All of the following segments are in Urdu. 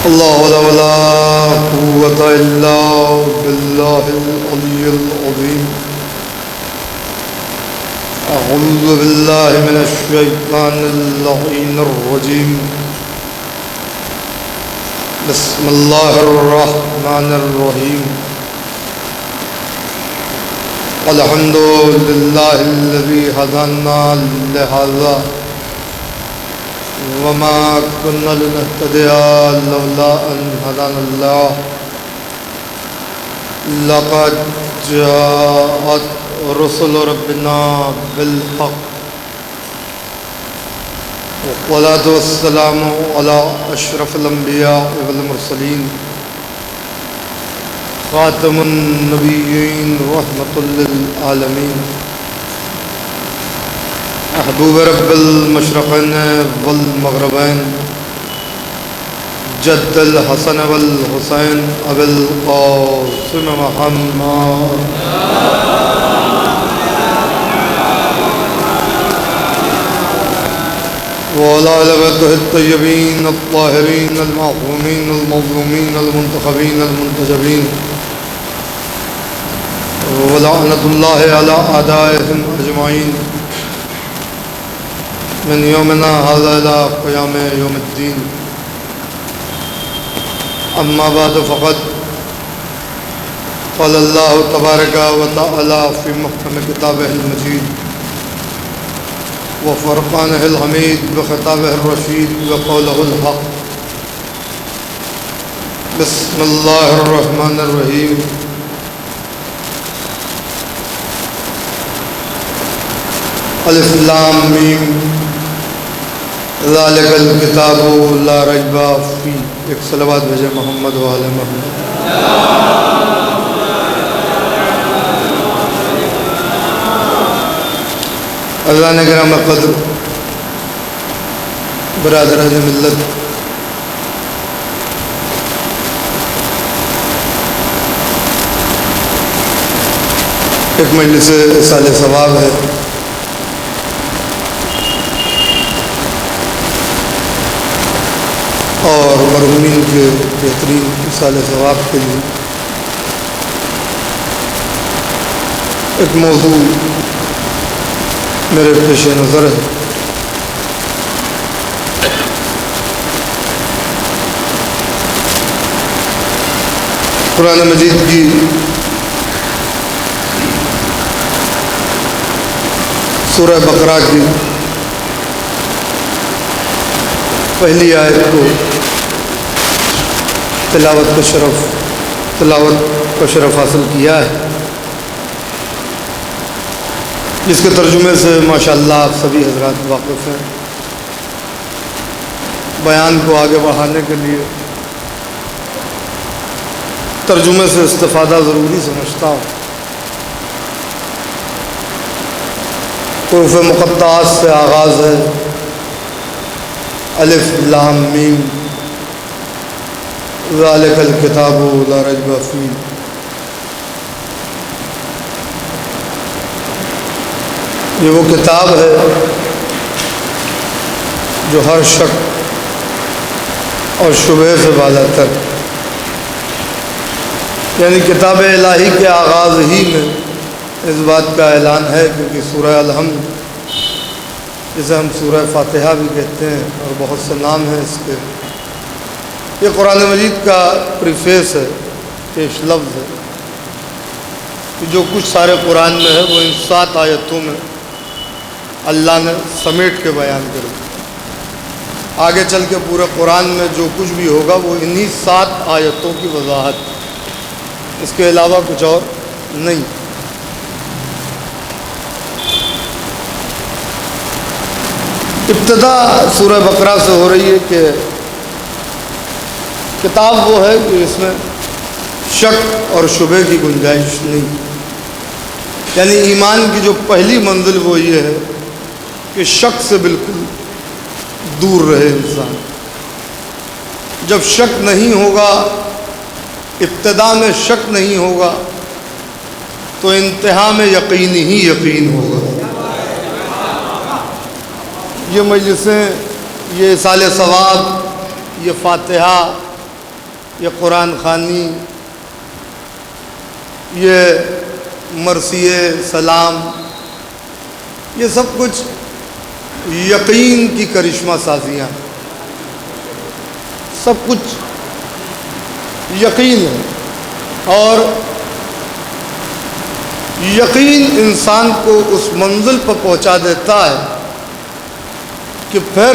اللہ حول ولا قوة الا باللہ العلی العظیم اعوذ باللہ من الشیطان اللعین الرجیم بسم اللہ الرحمن الرحیم الحمد للہ الذی ہدانا لہذا وما كنا لنهتدي لولا أن هدانا الله لقد جاءت رسل ربنا بالحق والصلاة والسلام على أشرف الأنبياء والمرسلين خاتم النبيين رحمة للعالمين محبوب رب المشرقین والمغربین جد الحسن والحسین ابو القاسم محمد وعلى آل بیتہ الطیبین الطاہرین المعصومین المظلومین المنتخبین المنتجبین ولعنۃ اللہ علی اعدائهم اجمعین من یومنا هذا الى قیام یوم الدین اما بعد فقد قال اللہ تبارک و تعالی فی محکم کتابہ المجید وفرقانہ الحمید وخطابہ الرشید وقولہ الحق بسم اللہ الرحمن الرحیم الف لام میم ذالک الکتاب لا ریب فیہ. ایک صلوات بھیجے محمد و آل محمد. اللہ نے کرام قدر برادران ملت ایک مجلس سال ثواب ہے اور مرحومین کے بہترین اصال ثواب کے لیے ایک موضوع میرے پیش نظر ہے. قرآن مجید کی سورہ بقرہ کی پہلی آیت کو تلاوت کا شرف حاصل کیا ہے، جس کے ترجمے سے ماشاءاللہ آپ سبھی حضرات واقف ہیں. بیان کو آگے بڑھانے کے لیے ترجمے سے استفادہ ضروری سمجھتا ہوں. حروف مقطعات سے آغاز ہے، الف لام میم ذالک الکتاب لا ریب فیہ. یہ وہ کتاب ہے جو ہر شک اور شبہ سے بالا تر، یعنی کتاب الہی کے آغاز ہی میں اس بات کا اعلان ہے، کیونکہ سورہ الحمد جسے ہم سورہ فاتحہ بھی کہتے ہیں اور بہت سے نام ہیں اس کے، یہ قرآن مجید کا پریفیس ہے، پیش لفظ ہے کہ جو کچھ سارے قرآن میں ہے وہ ان 7 آیتوں میں اللہ نے سمیٹ کے بیان کرے. آگے چل کے پورے قرآن میں جو کچھ بھی ہوگا وہ انہی 7 آیتوں کی وضاحت، اس کے علاوہ کچھ اور نہیں. ابتدا سورہ بقرہ سے ہو رہی ہے کہ کتاب وہ ہے کہ اس میں شک اور شبہ کی گنجائش نہیں، یعنی ایمان کی جو پہلی منزل وہ یہ ہے کہ شک سے بالکل دور رہے انسان. جب شک نہیں ہوگا، ابتدا میں شک نہیں ہوگا، تو انتہا میں یقین ہی یقین ہوگا. یہ مجلسیں، یہ سال ثواب، یہ فاتحہ، یہ قرآن خوانی، یہ مرثیے سلام، یہ سب کچھ یقین کی کرشمہ سازیاں، سب کچھ یقین ہے، اور یقین انسان کو اس منزل پر پہنچا دیتا ہے کہ پھر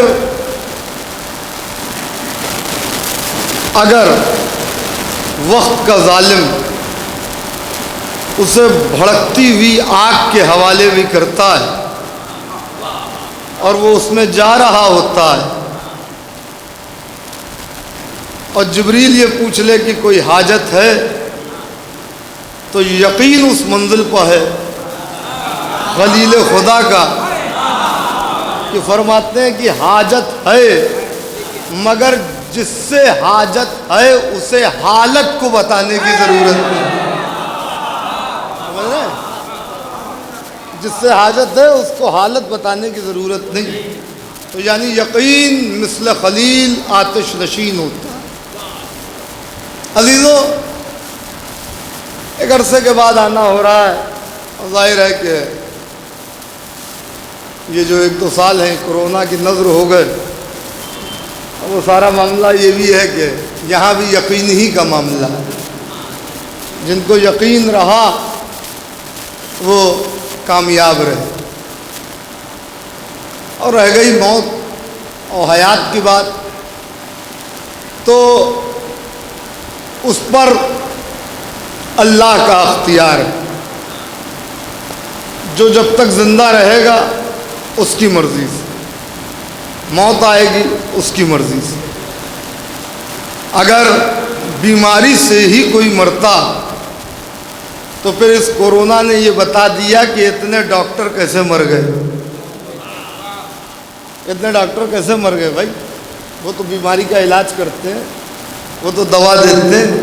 اگر وقت کا ظالم اسے بھڑکتی ہوئی آگ کے حوالے بھی کرتا ہے اور وہ اس میں جا رہا ہوتا ہے، اور جبریل یہ پوچھ لے کہ کوئی حاجت ہے، تو یقین اس منزل پر ہے خلیل خدا کا کہ فرماتے ہیں کہ حاجت ہے، مگر جس سے حاجت ہے اسے حالت کو بتانے کی ضرورت نہیں، سمجھ رہے ہیں؟ جس سے حاجت ہے اس کو حالت بتانے کی ضرورت نہیں، تو یعنی یقین مثل خلیل آتش نشین ہوتا ہے۔ عزیزوں، ایک عرصے کے بعد آنا ہو رہا ہے، اور ظاہر ہے کہ یہ جو 1-2 سال ہیں کورونا کی نذر ہو گئے، وہ سارا معاملہ یہ بھی ہے کہ یہاں بھی یقین ہی کا معاملہ ہے، جن کو یقین رہا وہ کامیاب رہے، اور رہ گئی موت اور حیات کی بات، تو اس پر اللہ کا اختیار ہے، جو جب تک زندہ رہے گا اس کی مرضی سے، موت آئے گی اس کی مرضی سے۔ اگر بیماری سے ہی کوئی مرتا تو پھر اس کورونا نے یہ بتا دیا کہ اتنے ڈاکٹر کیسے مر گئے، اتنے ڈاکٹر کیسے مر گئے بھائی، وہ تو بیماری کا علاج کرتے ہیں، وہ تو دوا دیتے ہیں،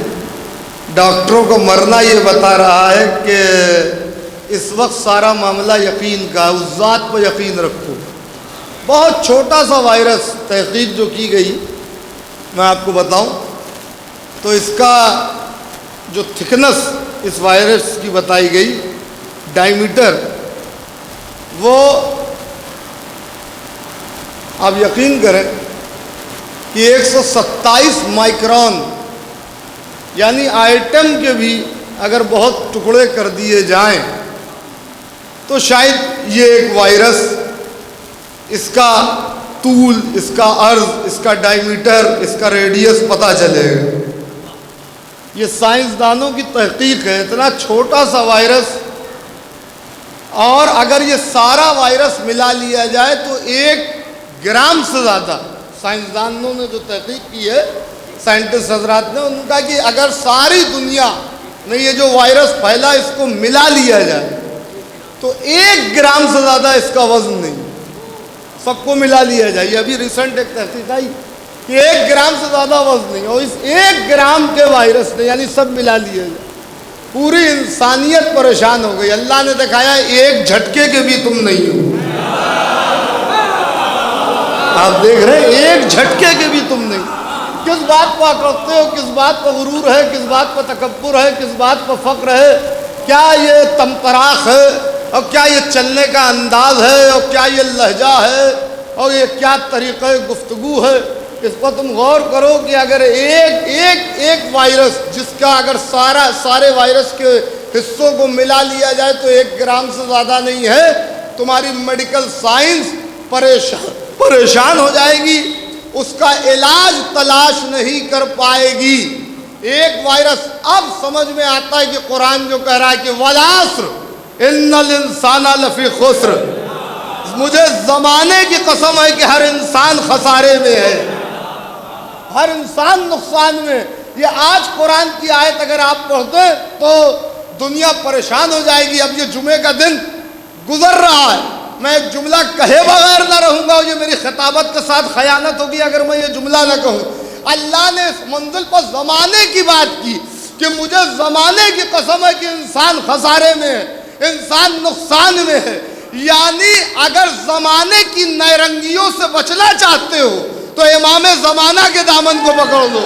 ڈاکٹروں کو مرنا یہ بتا رہا ہے کہ اس وقت سارا معاملہ یقین کا ہے، اس ذات پر یقین رکھو۔ بہت چھوٹا سا وائرس تحقیق جو کی گئی میں آپ کو بتاؤں تو اس کا جو تھکنس اس وائرس کی بتائی گئی، ڈائیمیٹر، وہ آپ یقین کریں کہ 127 مائکرون، یعنی آئٹم کے بھی اگر بہت ٹکڑے کر دیے جائیں تو شاید یہ ایک وائرس، اس کا طول، اس کا عرض، اس کا ڈائیمیٹر، اس کا ریڈیس پتہ چلے گا۔ یہ سائنسدانوں کی تحقیق ہے، اتنا چھوٹا سا وائرس، اور اگر یہ سارا وائرس ملا لیا جائے تو 1 گرام سے زیادہ، سائنسدانوں نے جو تحقیق کی ہے، سائنٹسٹ حضرات نے، ان کا کہ اگر ساری دنیا میں یہ جو وائرس پھیلا اس کو ملا لیا جائے تو 1 گرام سے زیادہ اس کا وزن نہیں، سب کو ملا لیا جائے۔ یہ ابھی ریسنٹ ایک تحقیق آئی کہ 1 گرام سے زیادہ وزن نہیں، اور اس 1 گرام کے وائرس نے یعنی سب ملا لیا جائے، پوری انسانیت پریشان ہو گئی۔ اللہ نے دکھایا 1 جھٹکے کے بھی تم نہیں ہو، آپ دیکھ رہے ہیں 1 جھٹکے کے بھی تم نہیں۔ کس بات پر کرتے ہو، کس بات پر غرور ہے، کس بات پر تکبر ہے، کس بات پر فخر ہے، کیا یہ تمپراخ ہے، اور کیا یہ چلنے کا انداز ہے، اور کیا یہ لہجہ ہے، اور یہ کیا طریقہ گفتگو ہے، اس پر تم غور کرو کہ اگر ایک وائرس، جس کا اگر سارے وائرس کے حصوں کو ملا لیا جائے تو 1 گرام سے زیادہ نہیں ہے، تمہاری میڈیکل سائنس پریشان ہو جائے گی، اس کا علاج تلاش نہیں کر پائے گی۔ ایک وائرس، اب سمجھ میں آتا ہے کہ قرآن جو کہہ رہا ہے کہ والعصر ان الانسان لفی خسر، مجھے زمانے کی قسم ہے کہ ہر انسان خسارے میں ہے، ہر انسان نقصان میں۔ یہ آج قرآن کی آیت اگر آپ پڑھتے ہیں تو دنیا پریشان ہو جائے گی۔ اب یہ جمعے کا دن گزر رہا ہے، میں ایک جملہ کہے بغیر نہ رہوں گا، یہ میری خطابت کے ساتھ خیانت ہوگی اگر میں یہ جملہ نہ کہوں۔ اللہ نے اس منزل پر زمانے کی بات کی کہ مجھے زمانے کی قسم ہے کہ انسان خسارے میں ہے، انسان نقصان میں ہے۔ یعنی اگر زمانے کی نیرنگیوں سے بچنا چاہتے ہو تو امام زمانہ کے دامن کو پکڑ لو،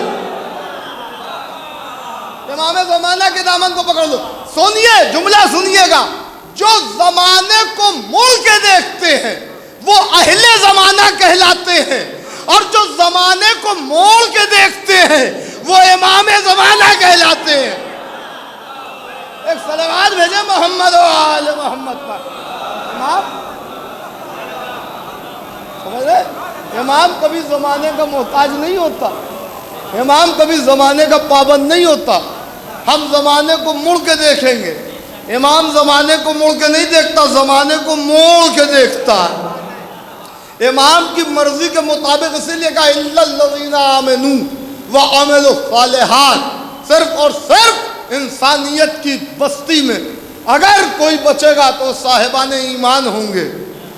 امام زمانہ کے دامن کو پکڑ لو. سنیے جملہ سنیے گا, جو زمانے کو موڑ کے دیکھتے ہیں وہ اہل زمانہ کہلاتے ہیں, اور جو زمانے کو موڑ کے دیکھتے ہیں وہ امام زمانہ کہلاتے ہیں. ایک صلوات بھیجے محمد و آل محمد پر. امام کبھی زمانے کا محتاج نہیں ہوتا, امام کبھی زمانے کا پابند نہیں ہوتا. ہم زمانے کو مڑ کے دیکھیں گے, امام زمانے کو مڑ کے نہیں دیکھتا, زمانے کو موڑ کے دیکھتا ہے. امام کی مرضی کے مطابق اسی لیے کہا الا الذین آمنوا وعملوا الصالحات, صرف اور صرف انسانیت کی بستی میں اگر کوئی بچے گا تو صاحبان ایمان ہوں گے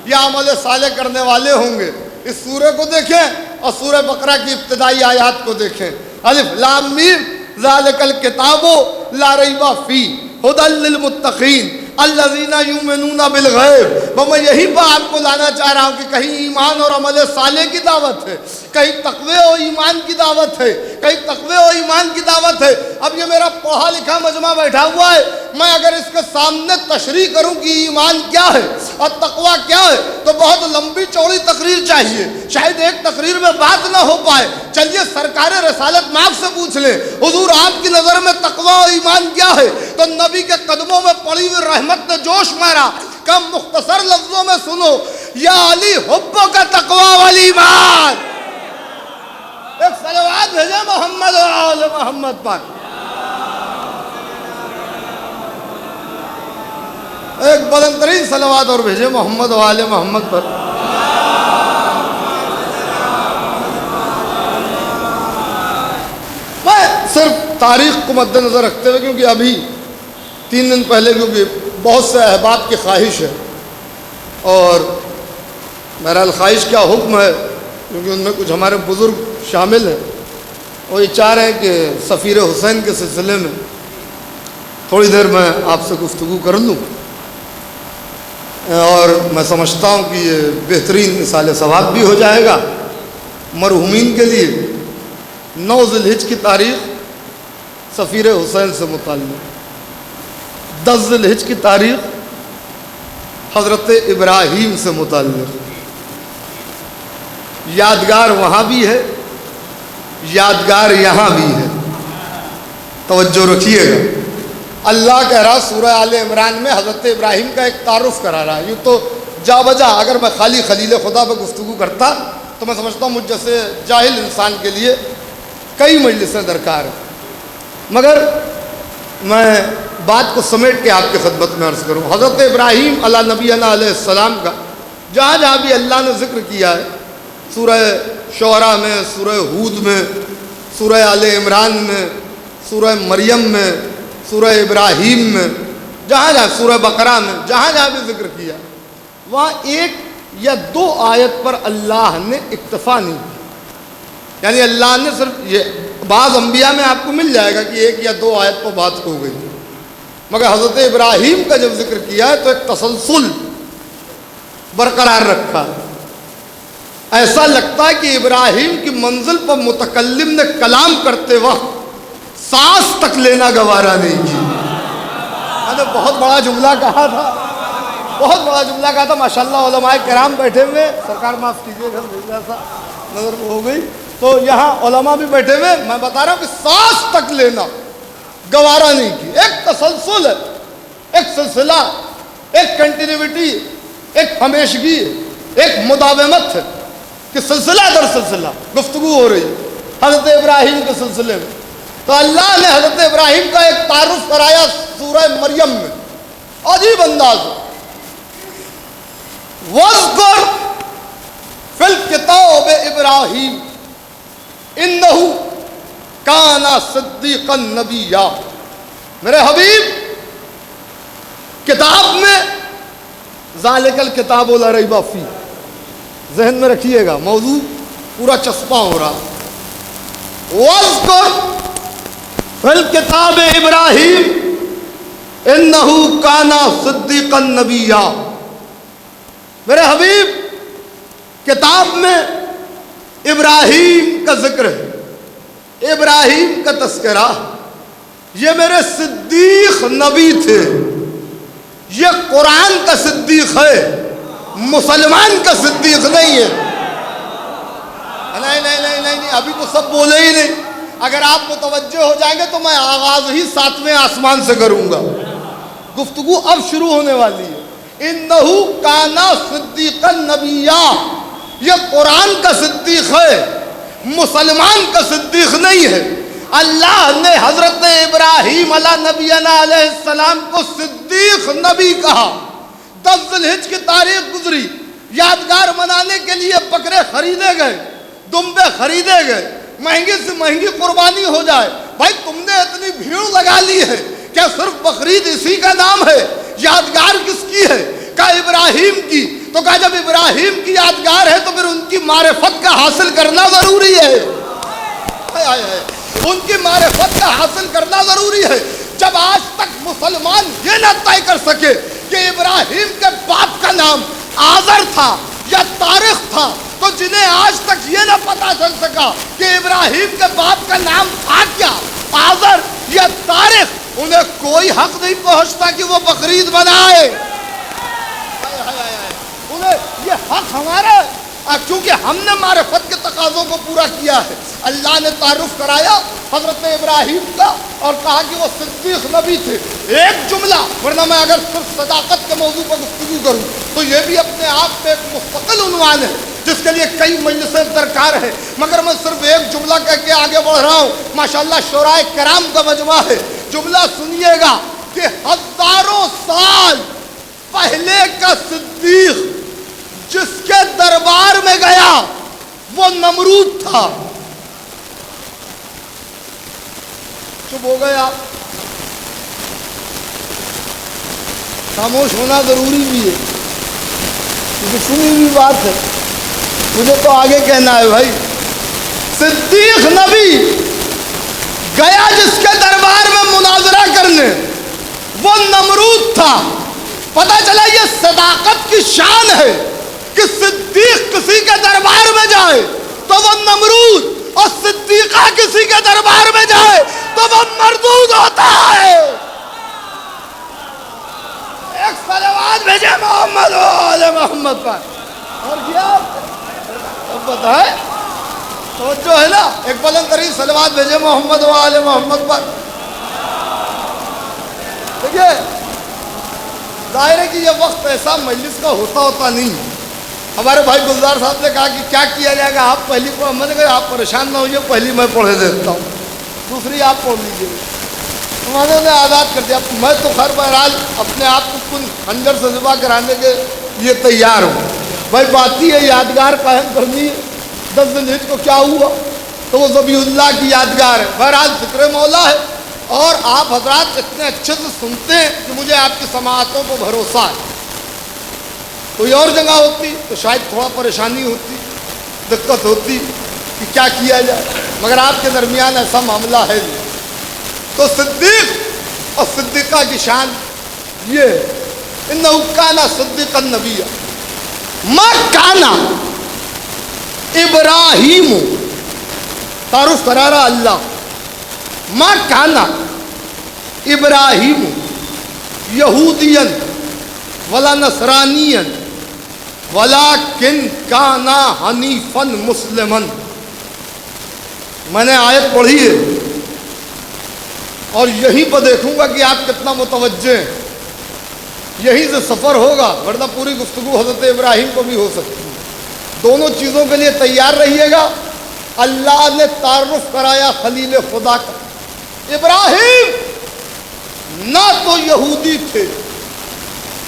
یا عمل صالح کرنے والے ہوں گے. اس سورہ کو دیکھیں اور سورہ بقرہ کی ابتدائی آیات کو دیکھیں. الف لام میم ذالک الکتاب لا ریب فیہ ھدی للمتقین الذین یؤمنون بالغیب. میں یہی پہ آپ کو لانا چاہ رہا ہوں کہ کہیں ایمان اور عمل صالح کی دعوت ہے, کہیں تقوی و ایمان کی دعوت ہے, کہیں تقوی و ایمان کی دعوت ہے. اب یہ میرا پڑھا لکھا مجمع بیٹھا ہوا ہے, میں اگر اس کے سامنے تشریح کروں کہ ایمان کیا ہے اور تقوی کیا ہے تو بہت لمبی چوڑی تقریر چاہیے, شاید ایک تقریر میں بات نہ ہو پائے. چلیے سرکار رسالت مآب سے پوچھ لیں, حضور آپ کی نظر میں تقوی و ایمان کیا ہے؟ تو نبی کے قدموں میں پڑی ہوئی رحمت نے جوش مارا. کم مختصر لفظوں میں سنو, یا علی حب کا تقوی والایمان. ایک صلوات بھیجے محمد و آل محمد پر. ایک بلند ترین صلوات اور بھیجے محمد و آل محمد پر. میں صرف تاریخ کو مد نظر رکھتے ہوئے, کیونکہ ابھی 3 دن پہلے کیونکہ بہت سے احباب کی خواہش ہے, اور بہرحال خواہش کیا حکم ہے, کیونکہ ان میں کچھ ہمارے بزرگ شامل ہیں, وہ یہ چاہ رہے ہیں کہ سفیر حسین کے سلسلے میں تھوڑی دیر میں آپ سے گفتگو کر لوں. اور میں سمجھتا ہوں کہ یہ بہترین اصال ثواب بھی ہو جائے گا مرحومین کے لیے. 9 ذی الحجہ کی تاریخ سفیر حسین سے متعلق, 10 ذی الحجہ کی تاریخ حضرت ابراہیم سے متعلق. یادگار وہاں بھی ہے, یادگار یہاں بھی ہے, توجہ رکھیے گا. اللہ کہہ رہا سورہ آل عمران میں حضرت ابراہیم کا ایک تعارف کرا رہا ہے. یوں تو جا بجا اگر میں خالی خلیل خدا پہ گفتگو کرتا تو میں سمجھتا ہوں مجھ جیسے جاہل انسان کے لیے کئی مجلسیں درکار ہیں, مگر میں بات کو سمیٹ کے آپ کی خدمت میں عرض کروں. حضرت ابراہیم علی نبینا علیہ السلام کا جہاں جہاں بھی اللہ نے ذکر کیا ہے, سورہ شعراء میں, سورہ ہود میں, سورہ آل عمران میں, سورہ مریم میں, سورہ ابراہیم میں, جہاں جہاں سورہ بقرہ میں, جہاں جہاں بھی ذکر کیا وہاں 1 یا 2 آیت پر اللہ نے اکتفا نہیں کی. یعنی اللہ نے صرف یہ, بعض انبیاء میں آپ کو مل جائے گا کہ 1 یا 2 آیت پر بات ہو گئی, مگر حضرت ابراہیم کا جب ذکر کیا ہے تو ایک تسلسل برقرار رکھا. ایسا لگتا ہے کہ ابراہیم کی منزل پر متکلم نے کلام کرتے وقت سانس تک لینا گوارا نہیں کی. میں نے بہت بڑا جملہ کہا تھا, بہت بڑا جملہ کہا تھا. ماشاءاللہ علماء کرام بیٹھے ہوئے, سرکار معاف کیجیے گا بھیجا سا نظر ہو گئی, تو یہاں علماء بھی بیٹھے ہوئے. میں بتا رہا ہوں کہ سانس تک لینا گوارا نہیں کی. ایک تسلسل ہے, ایک سلسلہ, ایک کنٹینیوٹی, ایک ہمیشگی, ایک مداومت ہے کہ سلسلہ در سلسلہ گفتگو ہو رہی ہے حضرت ابراہیم کے سلسلے میں. تو اللہ نے حضرت ابراہیم کا ایک تعارف کرایا سورہ مریم میں, عجیب انداز. وَاذْكُرْ فِي الْكِتَابِ إِبْرَاهِيمَ إِنَّهُ كَانَ صِدِّيقًا نَبِيًّا. میرے حبیب کتاب میں ذَلِكَ الْكِتَابُ لَا رَيْبَ فِيهِ, ذہن میں رکھیے گا, موضوع پورا چسپاں ہو رہا. وَاذْكُرْ فِي الْكِتَابِ إِبْرَاهِيمَ إِنَّهُ كَانَ صِدِّيقًا نَبِيًّا. میرے حبیب کتاب میں ابراہیم کا ذکر ہے, ابراہیم کا تذکرہ. یہ میرے صدیق نبی تھے، یہ قرآن کا صدیق ہے، مسلمان کا صدیق نہیں ہے۔ نہیں نہیں نہیں نہیں، ابھی تو سب بولے ہی نہیں۔ اگر آپ متوجہ ہو جائیں گے تو میں آغاز ہی 7ویں آسمان سے کروں گا۔ گفتگو اب شروع ہونے والی ہے۔ انہو کانا صدیقا نبیّا، یہ قرآن کا صدیق ہے، مسلمان کا صدیق نہیں ہے۔ اللہ نے حضرت ابراہیم علیہ نبینا علیہ السلام کو صدیق نبی کہا۔ 10 ذوالحج کی تاریخ گزری، یادگار منانے کے لیے بکرے خریدے گئے، دمبے خریدے گئے، مہنگی سے مہنگی قربانی ہو جائے۔ بھائی تم نے اتنی بھیڑ لگا لی ہے، کیا صرف بقرعید اسی کا نام ہے؟ یادگار کس کی ہے؟ کہا ابراہیم کی۔ تو کہا جب ابراہیم کی یادگار ہے تو پھر ان کی معرفت کا حاصل کرنا ضروری ہے۔ ان کی معرفت کا حاصل کرنا ضروری ہے۔ جب آج تک مسلمان یہ نہ طے کر سکے کہ ابراہیم کے باپ کا نام آزر تھا یا طارق تھا، تو جنہیں آج تک یہ نہ پتا چل سکا کہ ابراہیم کے باپ کا نام تھا کیا، آزر یا طارق، انہیں کوئی حق نہیں پہنچتا کہ وہ بقرعید منائے۔ انہیں یہ حق ہمارا ہے کیونکہ ہم نے معرفت کے تقاضوں کو پورا کیا ہے۔ اللہ نے تعارف کرایا حضرت ابراہیم کا اور کہا کہ وہ صدیق نبی تھے۔ ایک جملہ، ورنہ میں اگر صرف صداقت کے موضوع پر گفتگو کروں تو یہ بھی اپنے آپ میں ایک مستقل عنوان ہے جس کے لیے کئی مجلسیں درکار ہیں، مگر میں صرف ایک جملہ کہہ کے آگے بڑھ رہا ہوں۔ ماشاءاللہ شورائے کرام کا مجمع ہے۔ جملہ سنیے گا کہ ہزاروں سال پہلے کا صدیق جس کے دربار میں گیا وہ نمرود تھا۔ چپ ہو گئے آپ؟ خاموش ہونا ضروری بھی ہے کیونکہ سنی ہوئی بات ہے، مجھے تو آگے کہنا ہے۔ بھائی صدیق نبی گیا جس کے دربار میں مناظرہ کرنے، وہ نمرود تھا۔ پتہ چلا یہ صداقت کی شان ہے کہ صدیق کسی کے دربار میں جائے تو وہ نمرود، اور صدیقہ کسی کے دربار میں جائے تو وہ مردود ہوتا ہے۔ ایک صلوات بھیجے محمد و آل محمد پر۔ اور کیا اب بتائے توجہ ہے نا؟ ایک بلند ترین صلوات بھیجے محمد و آل محمد پر۔ دیکھیے ظاہر ہے کہ یہ وقت ایسا مجلس کا ہوتا نہیں۔ ہمارے بھائی گلزار صاحب نے کہا کہ کیا کیا جائے گا، آپ پہلی کو، ہم نے کہا آپ پریشان نہ ہوئیے، پہلی میں پڑھے دیتا ہوں، دوسری آپ پڑھ لیجیے۔ انہوں نے آزاد کر دیا۔ میں تو خیر بہرحال اپنے آپ کو کن خنجر سے ذبح کرانے کے لیے تیار ہوں۔ بھائی بات ہی ہے یادگار قائم کرنی ہے۔ 10 ذوالحج کو کیا ہوا تو وہ ذبیح اللہ کی یادگار ہے۔ بہرحال ذکر مولا ہے اور آپ حضرات اتنے اچھے سے سنتے ہیں کہ مجھے آپ کی سماعتوں کو بھروسہ ہے۔ کوئی اور جگہ ہوتی تو شاید تھوڑا پریشانی ہوتی، دقت ہوتی کہ کیا کیا جائے، مگر آپ کے درمیان ایسا معاملہ ہے نہیں۔ تو صدیق اور صدیقہ کی شان یہ انہو کانا صدیقا نبیّا ما کانا ابراہیم، تعارف کرا رہا اللہ، ما کانا ابراہیم یہودیا ولا نصرانیا ولیکن کانا حنیفا مسلما۔ میں نے آیت پڑھی ہے اور یہیں پر دیکھوں گا کہ آپ کتنا متوجہ ہیں، یہیں سے سفر ہوگا، ورنہ پوری گفتگو حضرت ابراہیم کو بھی ہو سکتی ہے۔ دونوں چیزوں کے لیے تیار رہیے گا۔ اللہ نے تعارف کرایا خلیل خدا کا۔ ابراہیم نہ تو یہودی تھے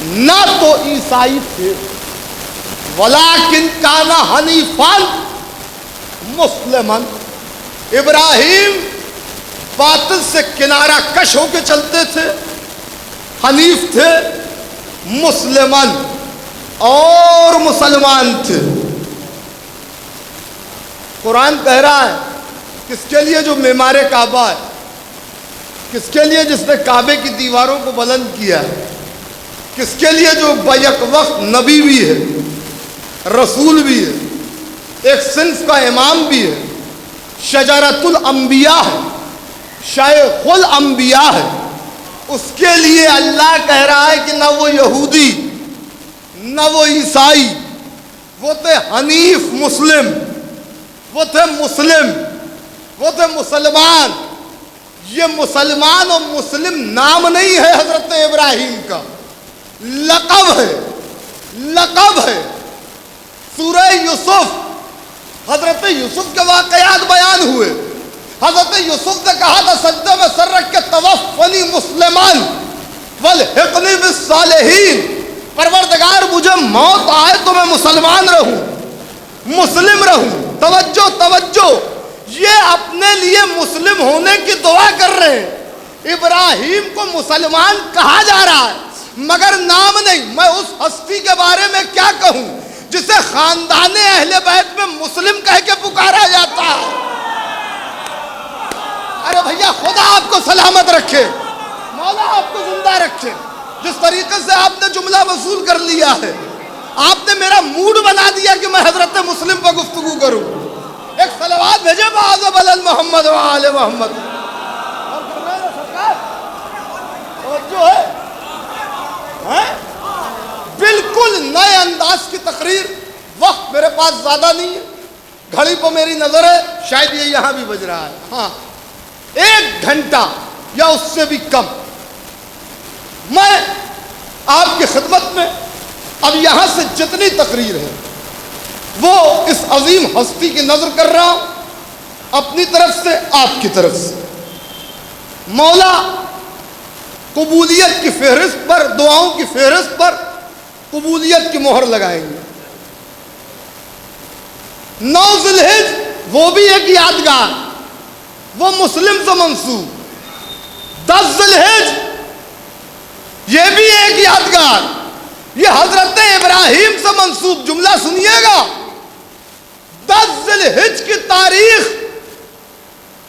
نہ تو عیسائی تھے، ولیکن کانا حنیفان مسلمان۔ ابراہیم باطل سے کنارہ کش ہو کے چلتے تھے، حنیف تھے، مسلمان اور مسلمان تھے۔ قرآن کہہ رہا ہے کس کے لیے جو معمار کعبہ ہے، کس کے لیے جس نے کعبے کی دیواروں کو بلند کیا ہے، کس کے لیے جو بیک وقت نبی بھی ہے، رسول بھی ہے، ایک صنف کا امام بھی ہے، شجرۃ الانبیاء ہے، شیخ الانبیاء ہے، اس کے لیے اللہ کہہ رہا ہے کہ نہ وہ یہودی نہ وہ عیسائی، وہ تھے حنیف مسلم، وہ تھے مسلم، وہ تھے مسلمان۔ یہ مسلمان اور مسلم نام نہیں ہے حضرت ابراہیم کا، لقب ہے، لقب ہے۔ سورہ یوسف، حضرت یوسف کے واقعات بیان ہوئے۔ حضرت یوسف نے کہا تھا سجدے میں سر رکھ کے توفنی مسلمان والحقنی بالصالحین، پروردگار مجھے موت آئے تو میں مسلمان رہوں، مسلم رہوں۔ توجہ توجہ، یہ اپنے لیے مسلم ہونے کی دعا کر رہے ہیں۔ ابراہیم کو مسلمان کہا جا رہا ہے مگر نام نہیں۔ میں اس ہستی کے بارے میں کیا کہوں جسے خاندان اہل بیت میں مسلم کہہ کے پکارا جاتا ہے۔ ارے بھیا خدا آپ کو سلامت رکھے، مولا آپ کو زندہ رکھے۔ جس طریقے سے آپ نے جملہ وصول کر لیا ہے، آپ نے میرا موڈ بنا دیا کہ میں حضرت مسلم پر گفتگو کروں۔ ایک صلوات بھیجے معاذ بلل محمد و آل محمد۔ اور فرمایا سرکار توجہ ہے، بالکل نئے انداز کی تقریر۔ وقت میرے پاس زیادہ نہیں ہے، گھڑی پہ میری نظر ہے، شاید یہ یہاں بھی بج رہا ہے، ہاں 1 گھنٹہ یا اس سے بھی کم میں آپ کی خدمت میں اب یہاں سے جتنی تقریر ہے وہ اس عظیم ہستی کی نظر کر رہا ہوں، اپنی طرف سے آپ کی طرف سے۔ مولا قبولیت کی فہرست پر، دعاؤں کی فہرست پر قبولیت کی مہر لگائیں گے۔ 9 ذی الحجہ وہ بھی ایک یادگار، وہ مسلم سے منسوب۔ 10 ذی الحجہ یہ بھی ایک یادگار، یہ حضرت ابراہیم سے منسوب۔ جملہ سنیے گا، 10 ذی الحجہ کی تاریخ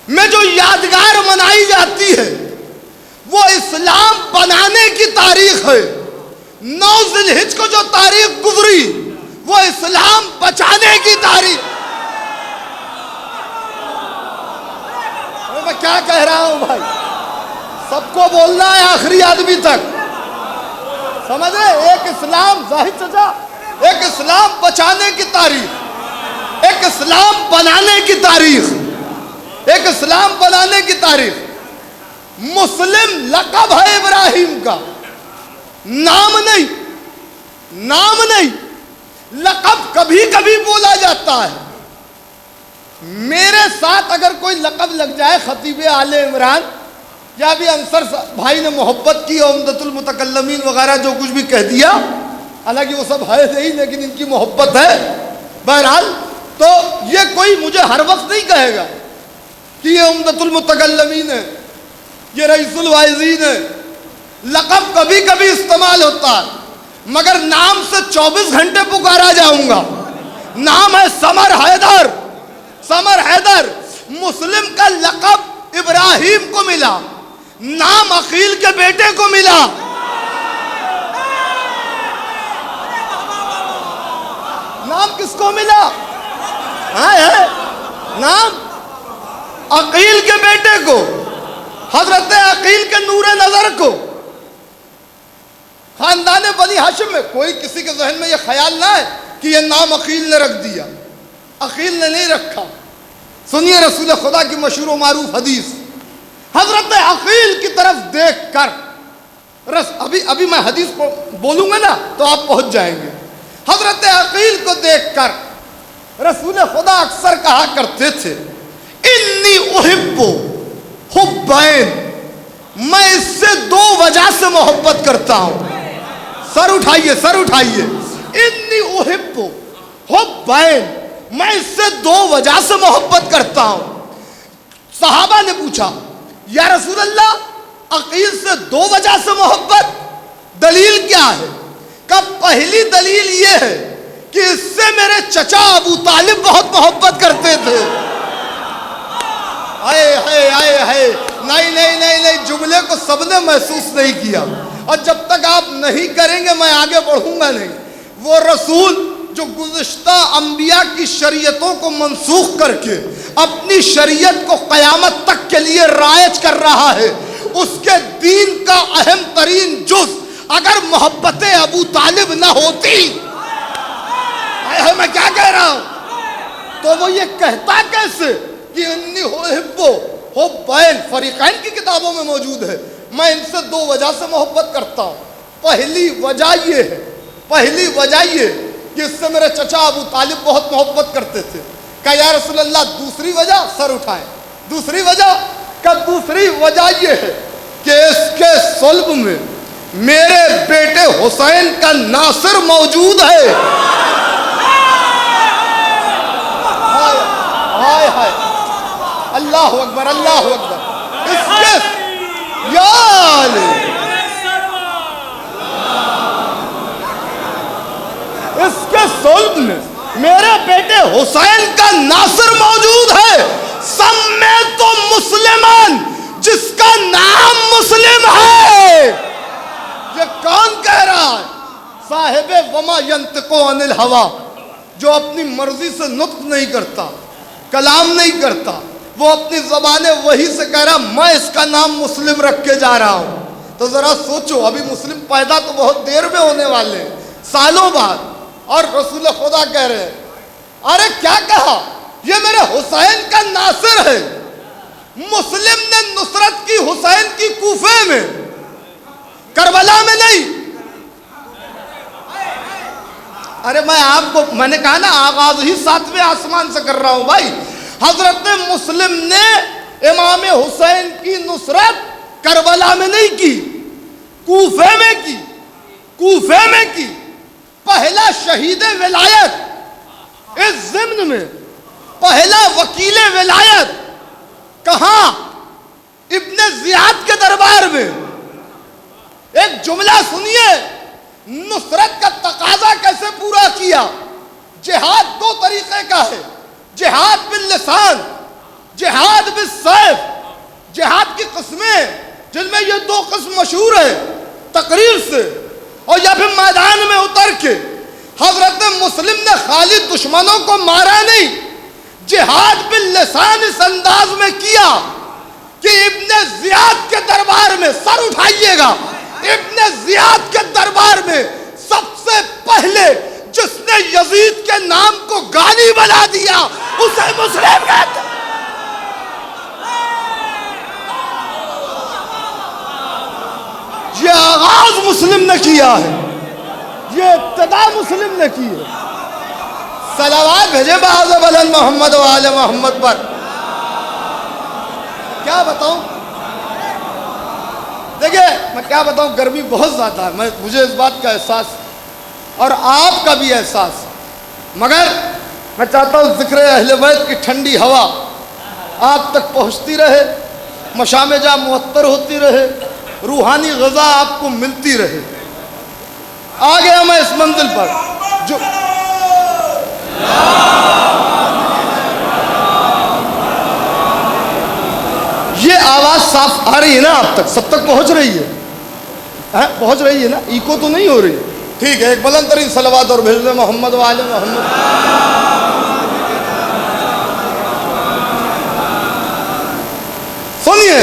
میں جو یادگار منائی جاتی ہے وہ اسلام بنانے کی تاریخ ہے۔ 9 ذی الحجہ کو جو تاریخ گزری وہ اسلام بچانے کی تاریخ۔ میں کیا کہہ رہا ہوں بھائی، سب کو بولنا ہے آخری آدمی تک، سمجھ رہے؟ ایک اسلام، ظاہر چچا، ایک اسلام بچانے کی تاریخ، ایک اسلام بنانے کی تاریخ، ایک اسلام بنانے کی تاریخ۔ مسلم لقب ہے ابراہیم کا، نام نہیں، نام نہیں، لقب کبھی کبھی بولا جاتا ہے۔ میرے ساتھ اگر کوئی لقب لگ جائے، خطیب آل عمران یا بھی انصر بھائی نے محبت کی، عمدۃ المتکلمین وغیرہ جو کچھ بھی کہہ دیا، حالانکہ وہ سب ہے نہیں لیکن ان کی محبت ہے۔ بہرحال تو یہ کوئی مجھے ہر وقت نہیں کہے گا کہ یہ عمدۃ المتکلمین ہے، یہ رئیس الواعظین ہے۔ لقب کبھی کبھی استعمال ہوتا ہے مگر نام سے 24 گھنٹے پکارا جاؤں گا۔ نام ہے سمر حیدر، سمر حیدر۔ مسلم کا لقب ابراہیم کو ملا، نام عقیل کے بیٹے کو ملا۔ نام کس کو ملا؟ نام عقیل کے بیٹے کو، حضرت عقیل کے نور نظر کو۔ خاندان بنی ہاشم میں کوئی کسی کے ذہن میں یہ خیال نہ ہے کہ یہ نام عقیل نے رکھ دیا، عقیل نے نہیں رکھا۔ سنیے رسول خدا کی مشہور و معروف حدیث، حضرت عقیل کی طرف دیکھ کر، ابھی میں حدیث کو بولوں گا نا تو آپ پہنچ جائیں گے۔ حضرت عقیل کو دیکھ کر رسول خدا اکثر کہا کرتے تھے، انی احب حبین، میں اس سے 2 وجہ سے محبت کرتا ہوں۔ سر اٹھائیے، سر اٹھائیے۔ انی احب حبین، میں اس سے 2 وجہ سے محبت کرتا ہوں۔ صحابہ نے پوچھا یا رسول اللہ عقیل سے 2 وجہ سے محبت، دلیل کیا ہے؟ کہ پہلی دلیل یہ ہے کہ اس سے میرے چچا ابو طالب بہت محبت کرتے تھے۔ نہیں، جملے کو سب نے محسوس نہیں کیا، اور جب تک آپ نہیں کریں گے میں آگے بڑھوں گا نہیں۔ وہ رسول جو گزشتہ انبیاء کی شریعتوں کو منسوخ کر کے اپنی شریعت کو قیامت تک کے لیے رائج کر رہا ہے، اس کے دین کا اہم ترین جز اگر محبت ابو طالب نہ ہوتی، میں کیا کہہ رہا ہوں، تو وہ یہ کہتا کیسے کہ انی حبین فریقین کی کتابوں میں موجود ہے۔ میں ان سے دو وجہ سے محبت کرتا ہوں۔ پہلی وجہ یہ ہے، پہلی وجہ یہ کہ اس سے میرے چچا ابو طالب بہت محبت کرتے تھے۔ کہ یا رسول اللہ دوسری وجہ، سر اٹھائیں، دوسری وجہ، کہ دوسری وجہ یہ ہے کہ اس کے صلب میں میرے بیٹے حسین کا ناصر موجود ہے۔ ہائے ہائے، اللہ اکبر، اللہ اکبر۔ اس کے یا علی، اس کے صلب میں میرے بیٹے حسین کا ناصر موجود ہے۔ سمیت مسلمان، جس کا نام مسلم ہے۔ یہ کون کہہ رہا ہے؟ صاحب وما ینطق عن الہویٰ، جو اپنی مرضی سے نطق نہیں کرتا، کلام نہیں کرتا، وہ اپنی زبان وحی سے کہہ رہا میں اس کا نام مسلم رکھ کے جا رہا ہوں۔ تو ذرا سوچو، ابھی مسلم پیدا تو بہت دیر میں ہونے والے ہیں، سالوں بعد، اور رسول خدا کہہ رہے ہیں ارے کیا کہا، یہ میرے حسین کا ناصر ہے۔ مسلم نے نصرت کی حسین کی کوفے میں، کربلا میں نہیں۔ ارے میں نے کہا نا آغاز ہی 7ویں آسمان سے کر رہا ہوں بھائی۔ حضرت مسلم نے امام حسین کی نصرت کربلا میں نہیں کی، کوفے میں کی، کوفے میں کی۔ پہلا شہید ولایت اس ضمن میں، پہلا وکیل ولایت کہاں؟ ابن زیاد کے دربار میں۔ ایک جملہ سنیے، نصرت کا تقاضا کیسے پورا کیا۔ جہاد دو طریقے کا ہے، جہاد باللسان، جہاد بالسیف۔ جہاد کی قسمیں جن میں یہ دو قسم مشہور ہے، تقریر سے اور یا پھر میدان میں اتر کے۔ حضرت مسلم نے خالی دشمنوں کو مارا نہیں، جہاد باللسان اس انداز میں کیا کہ ابن زیاد کے دربار میں، سر اٹھائیے گا، ابن زیاد کے دربار میں سب سے پہلے جس نے یزید کے نام کو گالی بنا دیا اسے مسلم کہتے ہیں۔ یہ آغاز مسلم نے کیا ہے، یہ ابتدا مسلم نے کی ہے۔ صلوات بھیجے باعث بلند محمد و آل محمد پر۔ کیا بتاؤں، دیکھیں میں کیا بتاؤں، گرمی بہت زیادہ ہے، مجھے اس بات کا احساس اور آپ کا بھی احساس، مگر میں چاہتا ہوں ذکر اہل بیت کی ٹھنڈی ہوا آپ تک پہنچتی رہے، مشام جاں معطر ہوتی رہے، روحانی غذا آپ کو ملتی رہے۔ آ گیا میں اس منزل پر جو یہ آواز صاف آ رہی ہے نا آپ تک، سب تک پہنچ رہی ہے، پہنچ رہی ہے نا، ایکو تو نہیں ہو رہی؟ ٹھیک ہے، ایک بلند ترین صلوات اور بھیج دیں محمد و آل محمد۔ سنیے،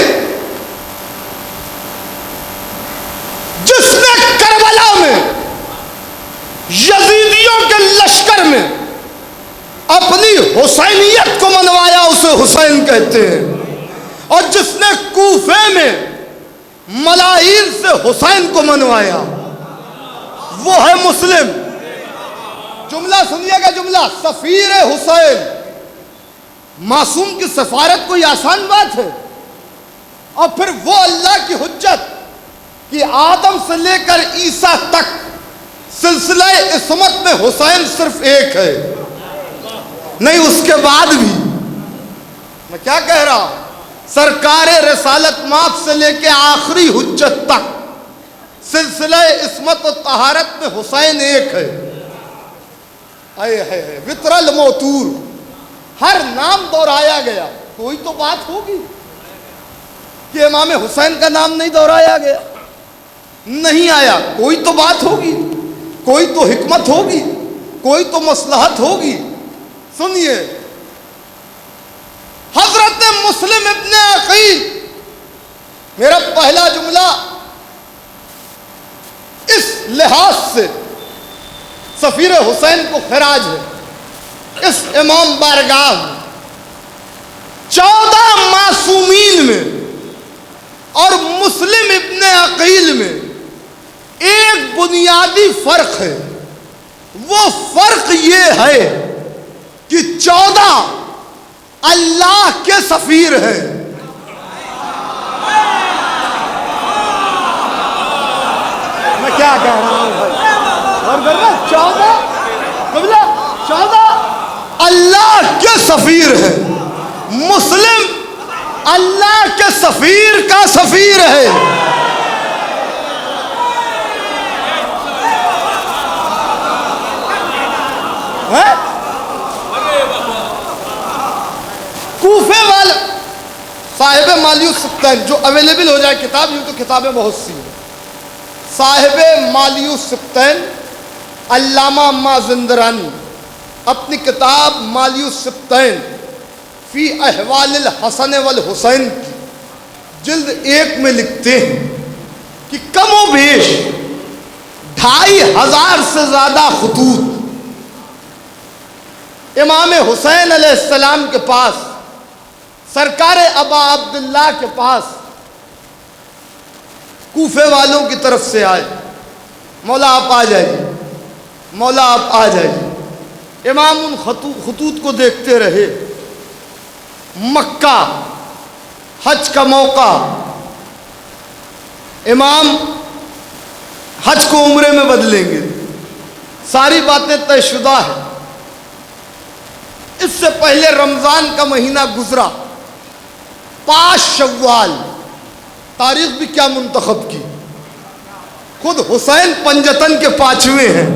جس نے کربلا میں یزیدیوں کے لشکر میں اپنی حسینیت کو منوایا اسے حسین کہتے ہیں، اور جس نے کوفے میں ملاحین سے حسین کو منوایا وہ ہے مسلم۔ جملہ سنیے گا، جملہ سفیر حسین۔ معصوم کی سفارت کوئی آسان بات ہے؟ اور پھر وہ اللہ کی حجت کہ آدم سے لے کر عیسیٰ تک سلسلہ عصمت میں حسین صرف ایک ہے، نہیں اس کے بعد بھی۔ میں کیا کہہ رہا ہوں، سرکار رسالت مآب سے لے کے آخری حجت تک سلسلہ عصمت و طہارت میں حسین ایک ہے۔ وطر الموتور، ہر نام دہرایا گیا، کوئی تو بات ہوگی کہ امام حسین کا نام نہیں دہرایا گیا، نہیں آیا، کوئی تو بات ہوگی، کوئی تو حکمت ہوگی، کوئی تو مصلحت ہوگی۔ سنیے، حضرت مسلم ابن عقیل، میرا پہلا جملہ اس لحاظ سے سفیر حسین کو خراج ہے، اس امام بارگاہ میں 14 معصومین میں اور مسلم ابن عقیل میں ایک بنیادی فرق ہے۔ وہ فرق یہ ہے کہ 14 اللہ کے سفیر ہیں۔ میں کیا کہہ رہا ہوں بھائی؟ اور 14 اللہ کے سفیر ہیں۔ مسلم اللہ کے سفیر کا سفیر ہے۔ کوفے والے صاحب مالیو سبتین، جو اویلیبل ہو جائے کتاب، یوں تو کتابیں بہت سی ہیں، صاحب مالیو سبتین علامہ مازندرانی اپنی کتاب مالیو سبتین فی احوال الحسن والحسین کی جلد 1 میں لکھتے ہیں کہ کم و بیش 2500 سے زیادہ خطوط امام حسین علیہ السلام کے پاس، سرکار ابا عبداللہ کے پاس کوفے والوں کی طرف سے آئے، مولا آپ آ جائیے، مولا آپ آ جائیے۔ امام ان خطوط کو دیکھتے رہے۔ مکہ حج کا موقع، امام حج کو عمرے میں بدلیں گے، ساری باتیں طے شدہ ہیں۔ اس سے پہلے رمضان کا مہینہ گزرا، 5 شوال، تاریخ بھی کیا منتخب کی، خود حسین پنجتن کے 5ویں ہیں۔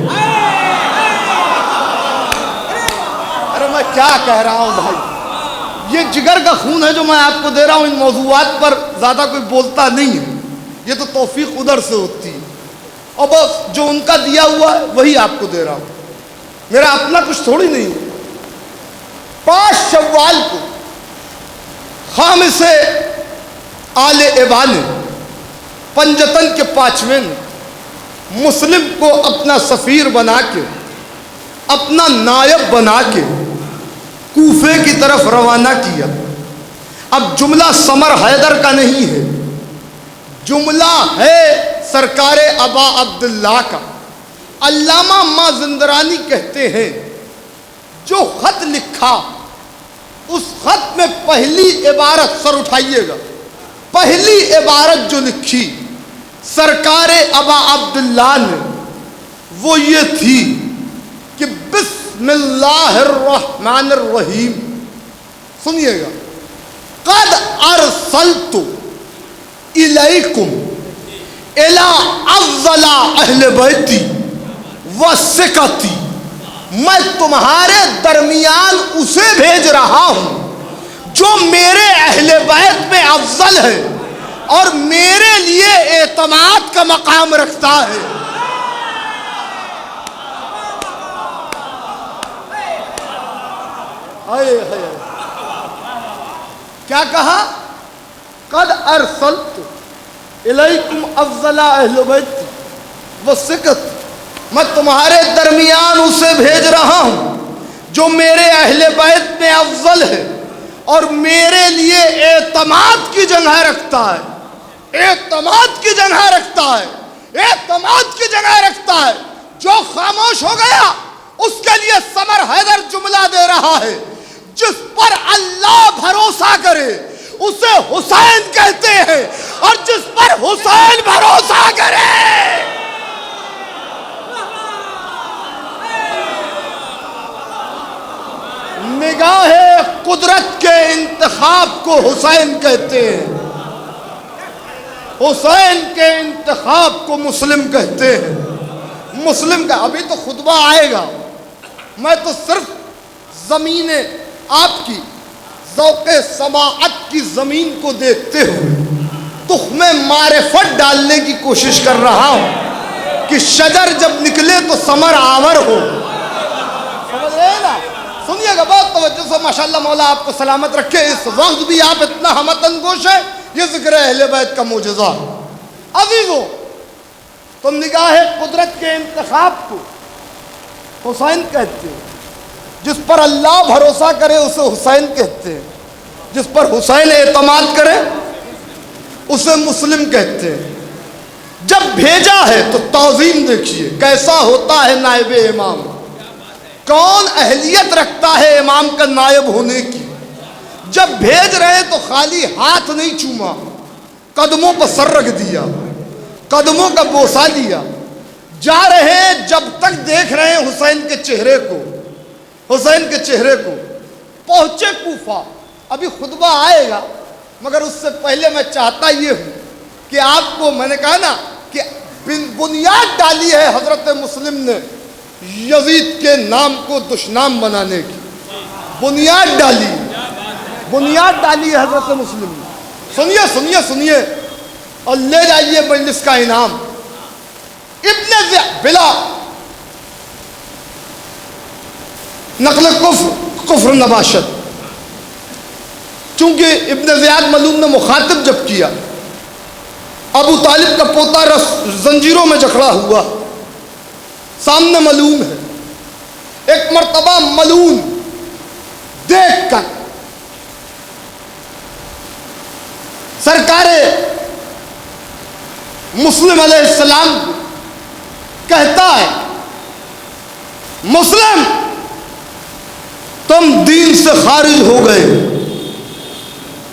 ارے میں کیا کہہ رہا ہوں بھائی، یہ جگر کا خون ہے جو میں آپ کو دے رہا ہوں۔ ان موضوعات پر زیادہ کوئی بولتا نہیں ہے، یہ تو توفیق ادھر سے ہوتی ہے، اور بس جو ان کا دیا ہوا ہے وہی آپ کو دے رہا ہوں، میرا اپنا کچھ تھوڑی نہیں ہے۔ 5 شوال کو خامس آل ابان پنجتن کے 5ویں مسلم کو اپنا سفیر بنا کے، اپنا نائب بنا کے کوفے کی طرف روانہ کیا۔ اب جملہ سمر حیدر کا نہیں ہے، جملہ ہے سرکار ابا عبداللہ کا۔ علامہ مازندرانی کہتے ہیں جو خط لکھا، اس خط میں پہلی عبارت، سر اٹھائیے گا، پہلی عبارت جو لکھی سرکار ابا عبداللہ نے وہ یہ تھی کہ بسم اللہ الرحمن الرحیم۔ سنیے گا، قد ارسلت الیکم الی افضل اہل بیتی وثقتی، میں تمہارے درمیان اسے بھیج رہا ہوں جو میرے اہل بیت میں افضل ہے اور میرے لیے اعتماد کا مقام رکھتا ہے۔ کیا کہا؟ قد ارسلت الیکم افضل اہل بیت وثقتی، میں تمہارے درمیان اسے بھیج رہا ہوں جو میرے اہل بیت میں افضل ہے اور میرے لیے اعتماد کی جگہ رکھتا ہے، اعتماد کی جگہ رکھتا ہے، اعتماد کی جگہ رکھتا ہے۔ جو خاموش ہو گیا اس کے لیے سمر حیدر جملہ دے رہا ہے، جس پر اللہ بھروسہ کرے اسے حسین کہتے ہیں، اور جس پر حسین بھروسہ کرے نگاہ قدرت کے انتخاب کو حسین کہتے ہیں، حسین کے انتخاب کو مسلم کہتے ہیں۔ مسلم کا ابھی تو خطبہ آئے گا، میں تو صرف زمین آپ کی ذوق سماعت کی زمین کو دیکھتے ہوئے تخم معرفت ڈالنے کی کوشش کر رہا ہوں کہ شجر جب نکلے تو ثمر آور ہو۔ سمجھ رہے نا، سنیے گا بہت توجہ سے، ماشاءاللہ مولا آپ کو سلامت رکھے. اس وقت بھی آپ اتنا ہمتن گوش ہے، یہ ذکر اہل بیت کا معجزہ. عزیزو، تم نگاہ قدرت کے انتخاب کو حسین کہتے ہیں. جس پر اللہ بھروسہ کرے اسے حسین کہتے ہیں، جس پر حسین اعتماد کرے اسے مسلم کہتے ہیں. جب بھیجا ہے تو تعظیم دیکھیے کیسا ہوتا ہے نائب امام. کون اہلیت رکھتا ہے امام کا نائب ہونے کی. جب بھیج رہے تو خالی ہاتھ نہیں چوما، قدموں پر سر رکھ دیا، قدموں کا بوسہ لیا. جا رہے ہیں جب تک دیکھ رہے ہیں حسین کے چہرے کو، حسین کے چہرے کو. پہنچے کوفہ، ابھی خطبہ آئے گا مگر اس سے پہلے میں چاہتا یہ ہوں کہ آپ کو، میں نے کہا نا کہ بنیاد ڈالی ہے حضرت مسلم نے یزید کے نام کو دشنام بنانے کی. بنیاد ڈالی ہے حضرت مسلم نے. سنیے سنیے سنیے اور لے جائیے مجلس کا انعام. ابن بلا نقل کفر نباشت. چونکہ ابن زیاد ملعون نے مخاطب جب کیا، ابو طالب کا پوتا زنجیروں میں جکڑا ہوا، سامنے ملعون ہے. ایک مرتبہ ملعون دیکھ کر سرکار مسلم علیہ السلام کہتا ہے، مسلم تم دین سے خارج ہو گئے.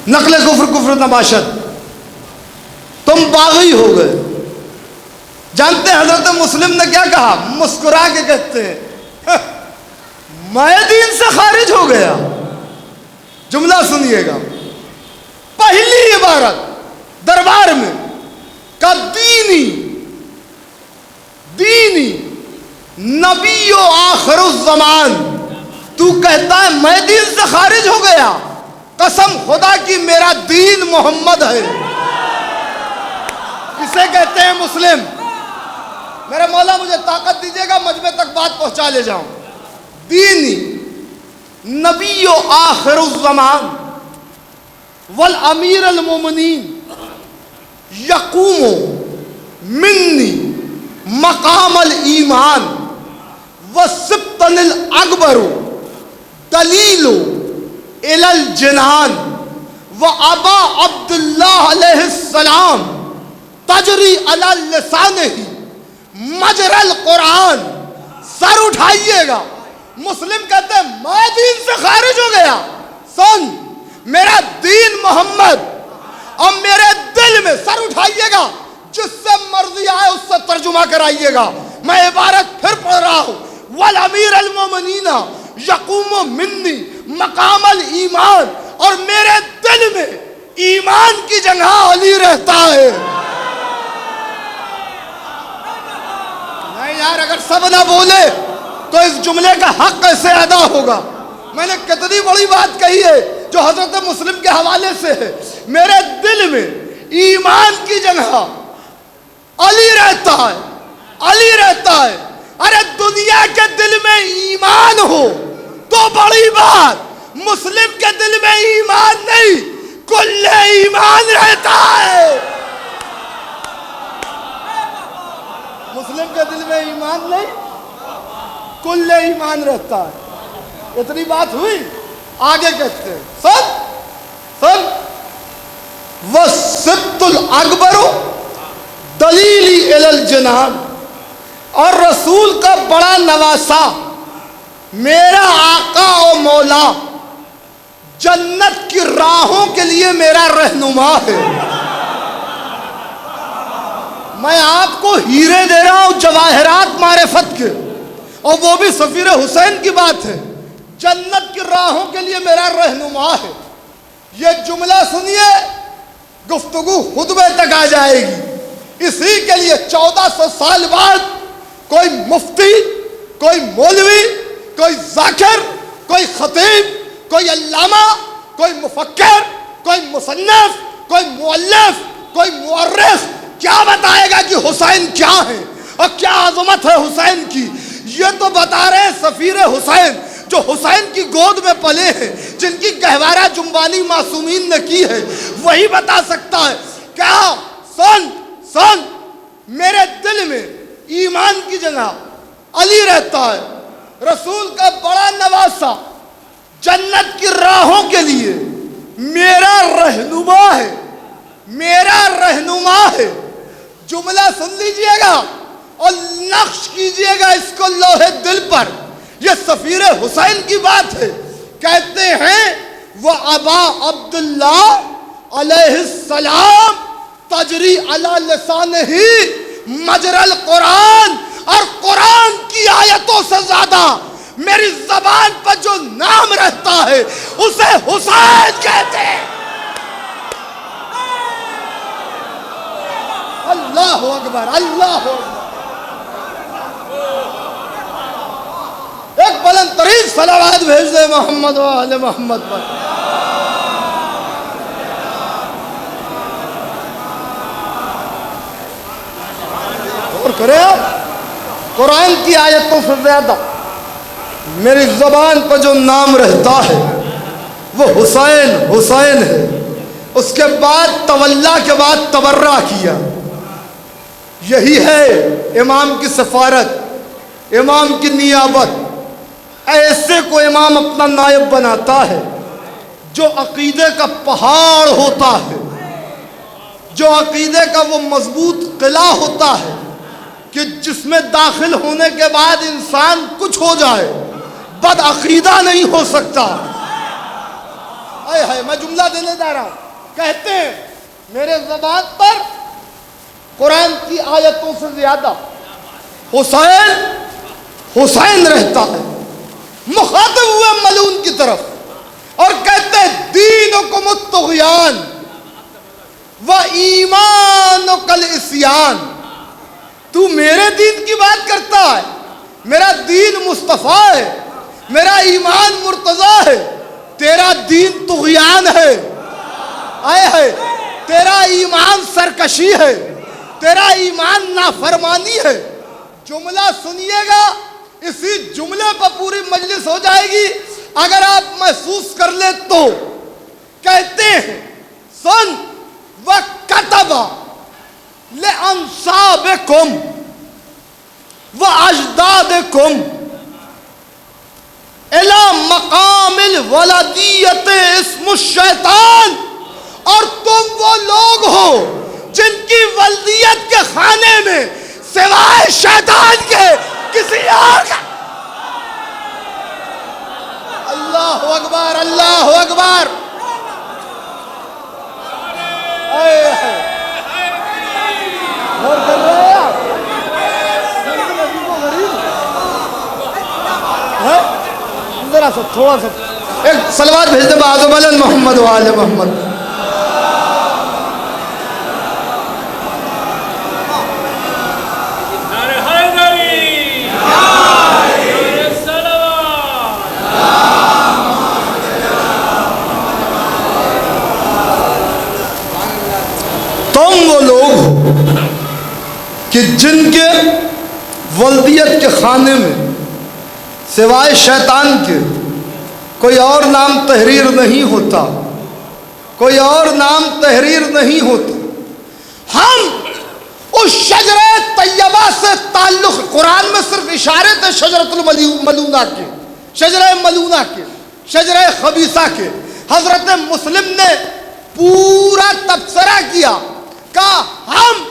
نقل کفر نباشت، تم باغی ہو گئے. جانتے ہیں حضرت مسلم نے کیا کہا؟ مسکرا کے کہتے ہیں میں دین سے خارج ہو گیا. جملہ سنیے گا، پہلی عبارت دربار میں کا دینی نبی و آخر الزمان. تو کہتا ہے میں دین سے خارج ہو گیا، قسم خدا کی میرا دین محمد ہے. اسے کہتے ہیں مسلم. میرے مولا مجھے طاقت دیجیے گا مجمع تک بات پہنچا لے جاؤں. دینی نبی و آخر الزمان والامیر المومنین یقوم منی مقام الایمان والسبطن الاکبر دلیل الی الجنان وابا عبداللہ علیہ السلام تجری علی لسانہ مجرى القرآن. سر اٹھائیے گا. مسلم کہتے ہیں میں دین سے خارج ہو گیا. سن، میرا دین محمد، اور میرے دل میں، سر اٹھائیے گا، جس سے مرضی آئے اس سے ترجمہ کرائیے گا. میں عبارت پھر پڑھ رہا ہوں، والامیر المومنین یقوم منی مقام الایمان، اور میرے دل میں ایمان کی جگہ علی رہتا ہے. نہیں یار، اگر سب نہ بولے تو اس جملے کا حق کیسے ادا ہوگا؟ میں نے کتنی بڑی بات کہی ہے جو حضرت مسلم کے حوالے سے ہے. میرے دل میں ایمان کی جگہ علی رہتا ہے، علی رہتا ہے. ارے دنیا کے دل میں ایمان ہو تو بڑی بات، مسلم کے دل میں ایمان نہیں، کل ایمان رہتا ہے. مسلم کے دل میں ایمان نہیں، کل ایمان رہتا ہے. اتنی بات ہوئی. آگے کہتے ہیں سن والسبط الاکبر دلیلی الی الجنان، اور رسول کا بڑا نواسا میرا آقا و مولا جنت کی راہوں کے لیے میرا رہنما ہے. میں آپ کو ہیرے دے رہا ہوں جواہرات معرفت کے، اور وہ بھی سفیر حسین کی بات ہے. جنت کی راہوں کے لیے میرا رہنما ہے. یہ جملہ سنیے، گفتگو خطبے تک آ جائے گی. اسی کے لیے 1400 سال بعد کوئی مفتی، کوئی مولوی، کوئی ذاکر، کوئی خطیب، کوئی علامہ، کوئی مفکر، کوئی مصنف، کوئی مؤلف، کوئی مورخ کیا بتائے گا کہ حسین کیا ہے اور کیا عظمت ہے حسین کی. یہ تو بتا رہے ہیں سفیر حسین جو حسین کی گود میں پلے ہیں، جن کی گہوارہ جنبانی معصومین نے کی ہے، وہی بتا سکتا ہے۔ کیا سن میرے دل میں ایمان کی جگہ علی رہتا ہے، رسول کا بڑا نواسا، جنت کی راہوں کے لیے میرا رہنما ہے۔ جملہ سن لیجئے گا اور نقش کیجئے گا اس کو لوہے دل پر، یہ سفیر حسین کی بات ہے۔ کہتے ہیں وہ ابا عبداللہ علیہ السلام تجری علی لسانہ مجرى القرآن، اور قرآن کی آیتوں سے زیادہ میری زبان پر جو نام رہتا ہے اسے حسین کہتے ہیں۔ اللہ اکبر، اللہ اکبر۔ ایک بلند ترین صلوات بھیج دے محمد و آل محمد پر۔ اور کرے آپ، قرآن کی آیتوں سے زیادہ میری زبان پر جو نام رہتا ہے وہ حسین ہے۔ اس کے بعد تولا کے بعد تبرہ کیا۔ یہی ہے امام کی سفارت، امام کی نیابت۔ ایسے کو امام اپنا نائب بناتا ہے جو عقیدے کا پہاڑ ہوتا ہے، جو عقیدے کا وہ مضبوط قلعہ ہوتا ہے کہ جس میں داخل ہونے کے بعد انسان کچھ ہو جائے، بد عقیدہ نہیں ہو سکتا۔ میں جملہ دینے جا رہا ہوں۔ کہتے ہیں میرے زبان پر قرآن کی آیتوں سے زیادہ حسین رہتا ہے۔ مخاطب ہوئے ملعون کی طرف اور کہتے ہیں دینکم الطغیان و ایمانک العصیان۔ تو میرے دین کی بات کرتا ہے، میرا دین مصطفیٰ ہے، میرا ایمان مرتضیٰ ہے، تیرا دین طغیان ہے، تیرا ایمان سرکشی ہے، تیرا ایمان نافرمانی ہے۔ جملہ سنیے گا، اسی جملے پر پوری مجلس ہو جائے گی اگر آپ محسوس کر لیں تو۔ کہتے ہیں سن وَكَتَبَ لِأَنْصَابِكُمْ وَأَجْدَادِكُمْ إِلَى مَقَامِ الْوَلَدِيَّةِ اسْمُ الشَّيْطَان۔ اور تم وہ لوگ ہو جن کی ولدیت کے خانے میں سوائے شیطان کے کسی اور کا۔ اللہ اکبر، اللہ اکبر۔ اور کر رہے ہیں آپ ذرا سا تھوڑا سا ایک صلوات بھیج دیں بعض بلند محمد و آل محمد۔ تم وہ لوگ ہو کہ جن کے ولدیت کے خانے میں سوائے شیطان کے کوئی اور نام تحریر نہیں ہوتا، کوئی اور نام تحریر نہیں ہوتا۔ ہم اس شجرہ طیبہ سے تعلق، قرآن میں صرف اشارے تھے شجرۃ الملونہ کے، شجرہ ملونہ کے، شجرہ خبیثہ کے۔ حضرت مسلم نے پورا تبصرہ کیا، کہا ہم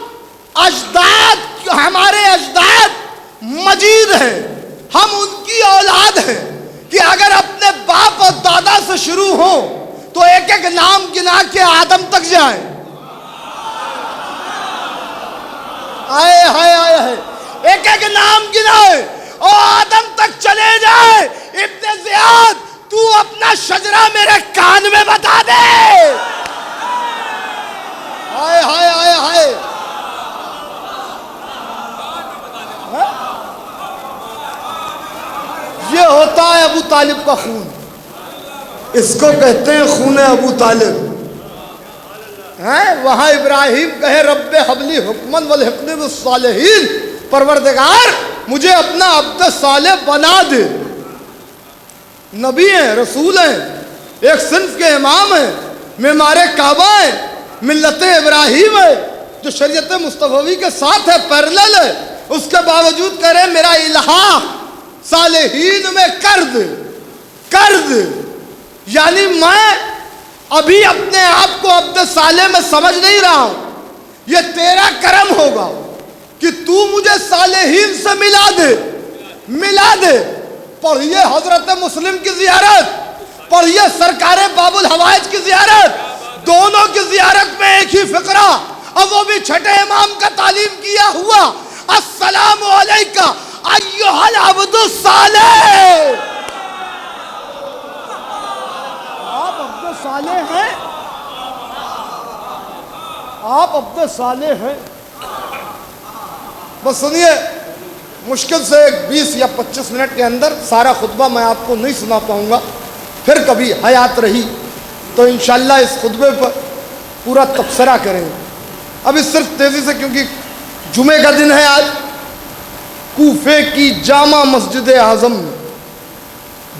اجداد، ہمارے اجداد مجید ہیں، ہم ان کی اولاد ہیں کہ اگر اپنے باپ اور دادا سے شروع ہوں تو ایک ایک نام گنا کے آدم تک جائیں۔ آئے ہائے آئے ہائے، ایک ایک نام گنائے اور آدم تک چلے جائے۔ ابن زیاد تو اپنا شجرہ میرے کان میں بتا دے۔ آئے ہائے آئے ہائے، یہ ہوتا ہے ابو طالب کا خون، اس کو کہتے ہیں خون ابو طالب۔ وہاں ابراہیم کہے رب حبلی حکمن والحقنی بالصالحین، پروردگار مجھے اپنا عبد صالح بنا دے۔ نبی ہیں، رسول ہیں، ایک صنف کے امام ہیں، معمار کعبہ ہیں، ملت ابراہیم ہے جو شریعت مصطفی کے ساتھ ہے، پیرلل ہے، اس کے باوجود کرے میرا الہا صالحین میں کر دے، یعنی میں ابھی اپنے آپ کو عبد صالح میں سمجھ نہیں رہا ہوں، یہ تیرا کرم ہوگا کہ تو مجھے صالحین سے ملا دے۔ پڑھیے حضرت مسلم کی زیارت، پڑھیے سرکار باب الحوائج کی زیارت، دونوں کی زیارت میں ایک ہی فقرہ، اور وہ بھی چھٹے امام کا تعلیم کیا ہوا، السلام علیکہ ایھا العبد الصالح۔ آپ عبد صالح ہیں، آپ عبد صالح ہیں۔ بس سنیے، مشکل سے 20 یا 25 منٹ کے اندر سارا خطبہ میں آپ کو نہیں سنا پاؤں گا، پھر کبھی حیات رہی تو انشاءاللہ اس خطبے پر پورا تبصرہ کریں گے۔ اب اس صرف تیزی سے، کیونکہ جمعے کا دن ہے آج، کوفے کی جامع مسجد اعظم میں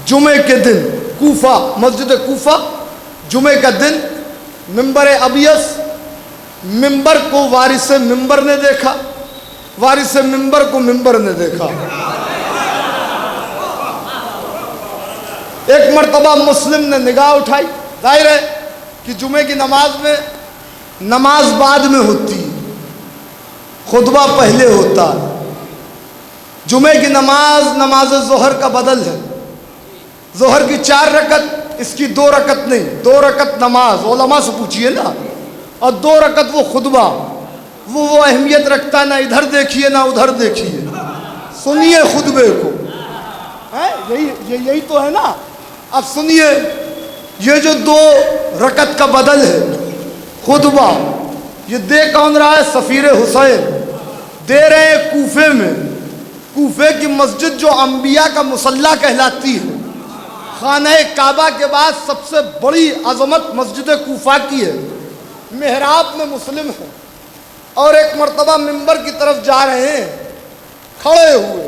جمعے کے دن، کوفہ، مسجد کوفہ، جمعے کا دن، ممبر ابیض، ممبر کو وارث ممبر نے دیکھا، وارث ممبر کو ممبر نے دیکھا۔ ایک مرتبہ مسلم نے نگاہ اٹھائی، ظاہر ہے کہ جمعے کی نماز میں نماز بعد میں ہوتی ہے، خطبہ پہلے ہوتا ہے۔ جمعے کی نماز ظہر کا بدل ہے، ظہر کی 4 رکعت، اس کی 2 رکعت نہیں، 2 رکعت نماز، علماء سے پوچھئے نا، اور 2 رکعت وہ خطبہ، وہ اہمیت رکھتا ہے، نہ ادھر دیکھیے نہ ادھر دیکھیے، سنیے خطبے کو، یہی تو ہے نا۔ اب سنیے، یہ جو 2 رکعت کا بدل ہے خطبہ، یہ دے کون رہا ہے؟ سفیر حسین دے رہے ہیں کوفے میں، کوفے کی مسجد جو انبیاء کا مصلی کہلاتی ہے، خانہ کعبہ کے بعد سب سے بڑی عظمت مسجد کوفہ کی ہے، محراب میں مسلم ہے، اور ایک مرتبہ منبر کی طرف جا رہے ہیں، کھڑے ہوئے،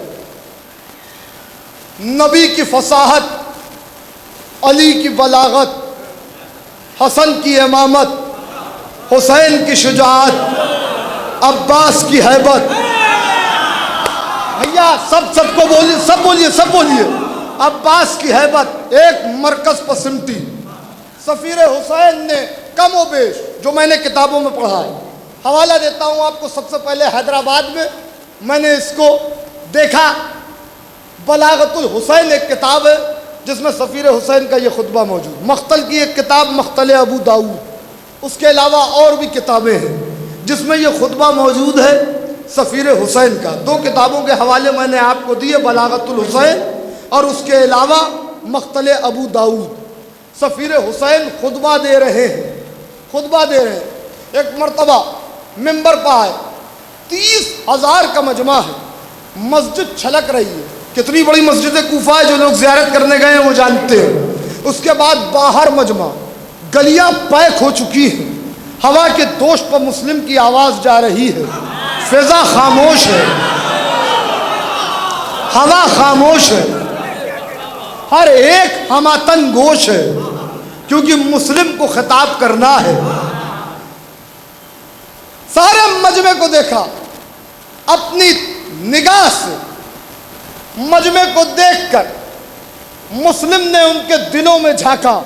نبی کی فصاحت، علی کی بلاغت، حسن کی امامت، حسین کی شجاعت، عباس کی ہیبت، بھیا سب کو بولیے، سب بولیے، عباس کی ہیبت ایک مرکز پر سمٹی۔ سفیر حسین نے کم و بیش جو میں نے کتابوں میں پڑھا ہے، حوالہ دیتا ہوں آپ کو، سب سے پہلے حیدرآباد میں نے اس کو دیکھا، بلاغت الحسین ایک کتاب ہے جس میں سفیر حسین کا یہ خطبہ موجود، مختل کی ایک کتاب مختل ابو داؤد، اس کے علاوہ اور بھی کتابیں ہیں جس میں یہ خطبہ موجود ہے سفیر حسین کا۔ 2 کتابوں کے حوالے میں نے آپ کو دیے، بلاغت الحسین اور اس کے علاوہ مختل ابو داؤد۔ سفیر حسین خطبہ دے رہے ہیں، ایک مرتبہ ممبر پر آئے، 30,000 کا مجمع ہے، مسجد چھلک رہی ہے، کتنی بڑی مسجد کوفہ ہے، جو لوگ زیارت کرنے گئے ہیں وہ جانتے ہیں۔ اس کے بعد باہر مجمع، گلیاں پیک ہو چکی ہیں، ہوا کے دوش پر مسلم کی آواز جا رہی ہے، فضا خاموش ہے، ہوا خاموش ہے، ہر ایک ہماتن گوش ہے، کیونکہ مسلم کو خطاب کرنا ہے۔ سارے مجمع کو دیکھا، اپنی نگاہ سے مجمع کو دیکھ کر مسلم نے ان کے دلوں میں جھانکا،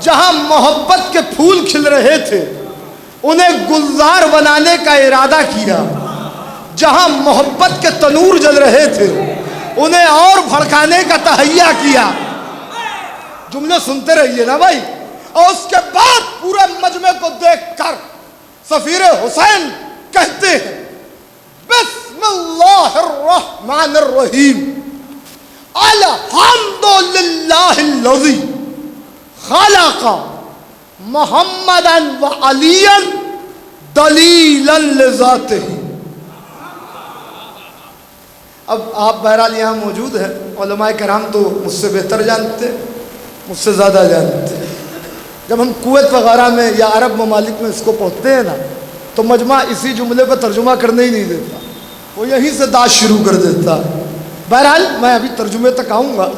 جہاں محبت کے پھول کھل رہے تھے انہیں گلزار بنانے کا ارادہ کیا، جہاں محبت کے تنور جل رہے تھے انہیں اور بھڑکانے کا تہیہ کیا۔ جملے سنتے رہیے نا بھائی۔ اور اس کے بعد پورے مجمع کو دیکھ کر سفیر حسین کہتے ہیں، بسم اللہ الرحمن الرحیم، الحمد للہ الذی خلق محمدا وعلیا دلیلا لذاتہ۔ اب آپ بہرحال یہاں موجود ہیں، علماء کرام تو مجھ سے بہتر جانتے، مجھ سے زیادہ جانتے۔ جب ہم کویت وغیرہ میں یا عرب ممالک میں اس کو پڑھتے ہیں نا، تو مجمع اسی جملے پہ ترجمہ کرنے ہی نہیں دیتا، وہ یہیں سے داعش شروع کر دیتا۔ بہرحال میں ابھی ترجمے تک آؤں گا،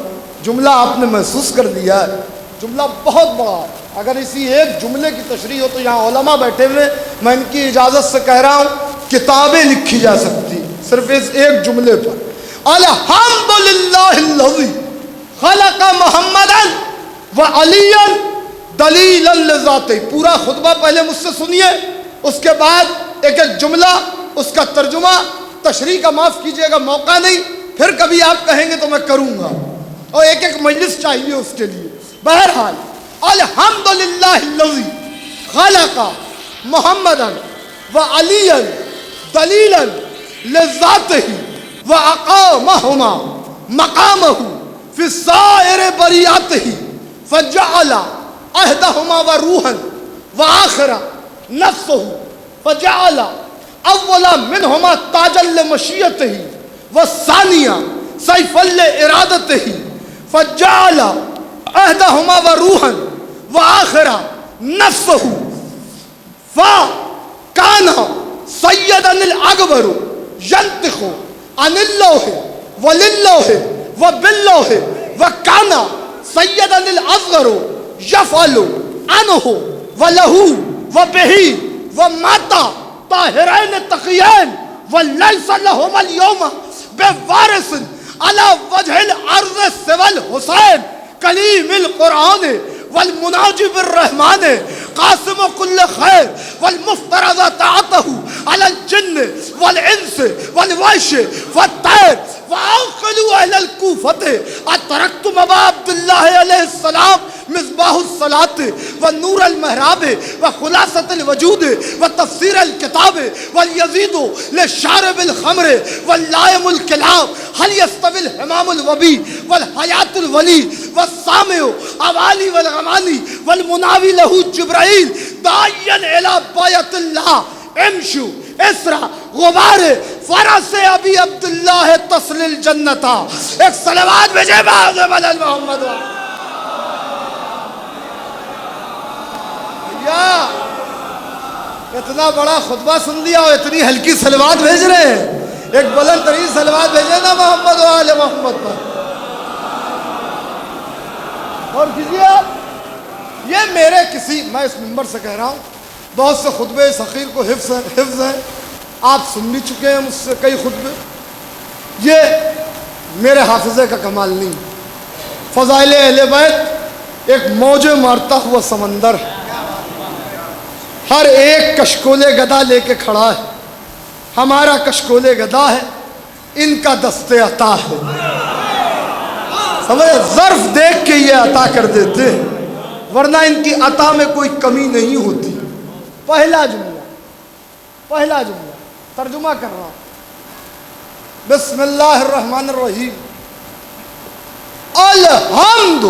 جملہ آپ نے محسوس کر لیا ہے، جملہ بہت بڑا ہے۔ اگر اسی ایک جملے کی تشریح ہو تو یہاں علماء بیٹھے ہوئے، میں ان کی اجازت سے کہہ رہا ہوں کتابیں لکھی جا سکتی صرف اس ایک جملے پر۔ الحمدللہ الذی خلق محمدا وعلیا دلیلا لذاتہ۔ پورا خطبہ پہلے مجھ سے سنیے، اس کے بعد ایک ایک جملہ، اس کا ترجمہ، تشریح کا معاف کیجئے گا موقع نہیں، پھر کبھی آپ کہیں گے تو میں کروں گا، اور ایک ایک مجلس چاہیے اس کے لیے۔ بہرحال الحمدللہ الذی خلق محمدا وعلیا دلیلا لذاتہ واقامہما مقامہ فی سائر بریاتہ فجعل احدہما وروحا وآخر نفسہ فجعل اولا منہما تاجا لمشیتہ والثانیہ سیفا لارادتہ فجعل احدہما وروحا وآخر نفسہ فکان سیدا الاکبر ینطق عن اللوح وللوح وباللوح وکان سیدا الاصغر یفعل عنہ ولہ وبہ ومات طاہرین تقیین ولیس لہما اليوم بوارث علی وجہ الارض سوى الحسین کلیم القرآن والمناجب الرحمن قاسم كل خير والمفترض طاعته على الجن والانس والوحش والطير وانقلوا الى الكوفة اتركتم ابا عبد الله عليه السلام مصباح الصلاة والنور المحراب وخلاصة الوجود وتفسير الكتاب واليزيد للشارب الخمر واللائم الكلام هل يستوي الحمام الوبي والحياة الولي والسامع اوالي والغماني والمناوي له جبرائيل داعيا الى باية الله امشوا اسرا غبار فرس ابی عبداللہ تصل الجنتا۔ ایک صلوات بھیجے بعد بدل محمد اتنا بڑا خطبہ سن لیا اور اتنی ہلکی صلوات بھیج رہے ہیں، ایک بلند ترین صلوات بھیجے نا محمد و آل محمد پر۔ اور کیجیے آپ، یہ میرے کسی، میں اس منبر سے کہہ رہا ہوں، بہت سے خطبے اس حقیر کو حفظ ہیں، آپ سن بھی چکے ہیں مجھ سے کئی خطبے، یہ میرے حافظے کا کمال نہیں۔ فضائل اہل بیت ایک موجیں مارتا ہوا سمندر ہے، ہر ایک کشکول گدا لے کے کھڑا ہے، ہمارا کشکول گدا ہے، ان کا دست عطا ہے، سمجھے، ظرف دیکھ کے یہ عطا کر دیتے ہیں، ورنہ ان کی عطا میں کوئی کمی نہیں ہوتی۔ پہلا جملہ ترجمہ کر رہا ہوں، بسم اللہ الرحمن الرحیم، الحمد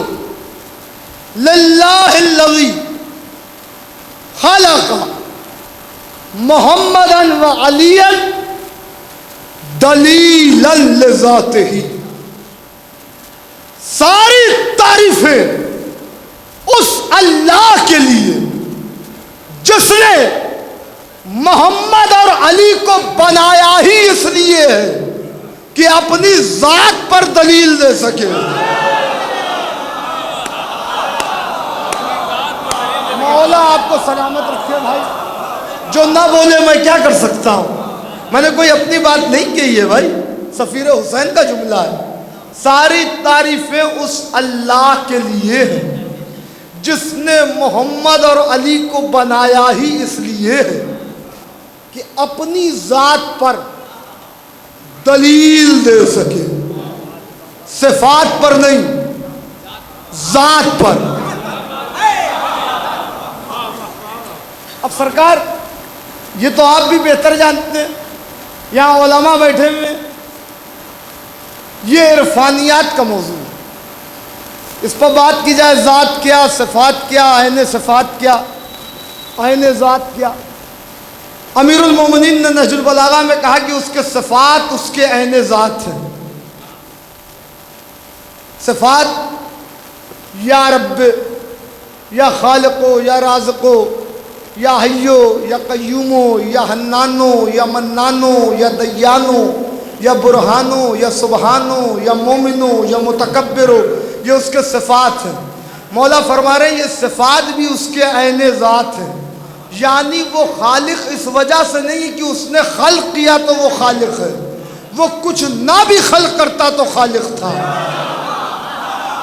للہ الذی خلق محمدا وعلیا دلیلا لذاتہ۔ ساری تعریفیں اس اللہ کے لیے جس نے محمد اور علی کو بنایا ہی اس لیے ہے کہ اپنی ذات پر دلیل دے سکے۔ مولا آپ کو سلامت رکھے بھائی، جو نہ بولے میں کیا کر سکتا ہوں، میں نے کوئی اپنی بات نہیں کہی ہے بھائی، سفیر حسین کا جملہ ہے۔ ساری تعریفیں اس اللہ کے لیے ہیں جس نے محمد اور علی کو بنایا ہی اس لیے ہے کہ اپنی ذات پر دلیل دے سکے، صفات پر نہیں، ذات پر۔ اب سرکار یہ تو آپ بھی بہتر جانتے ہیں، یہاں علماء بیٹھے ہوئے ہیں، یہ عرفانیات کا موضوع ہے، اس پر بات کی جائے ذات کیا، صفات کیا، عین صفات کیا، عین ذات کیا۔ امیر المومنین نے نہج البلاغہ میں کہا کہ اس کے صفات اس کے عین ذات ہیں۔ صفات یا رب، یا خالقو، یا رازقو، یا حیو، یا قیومو، یا حنانو، یا منانو، یا دیانو، یا برہانو، یا سبحانو، یا مومنو، یا متکبرو، یہ اس کے صفات ہیں. مولا فرما رہے ہیں یہ صفات بھی اس کے عین ذات ہیں. یعنی وہ خالق اس وجہ سے نہیں کہ اس نے خلق کیا تو وہ خالق ہے، وہ کچھ نہ بھی خلق کرتا تو خالق تھا.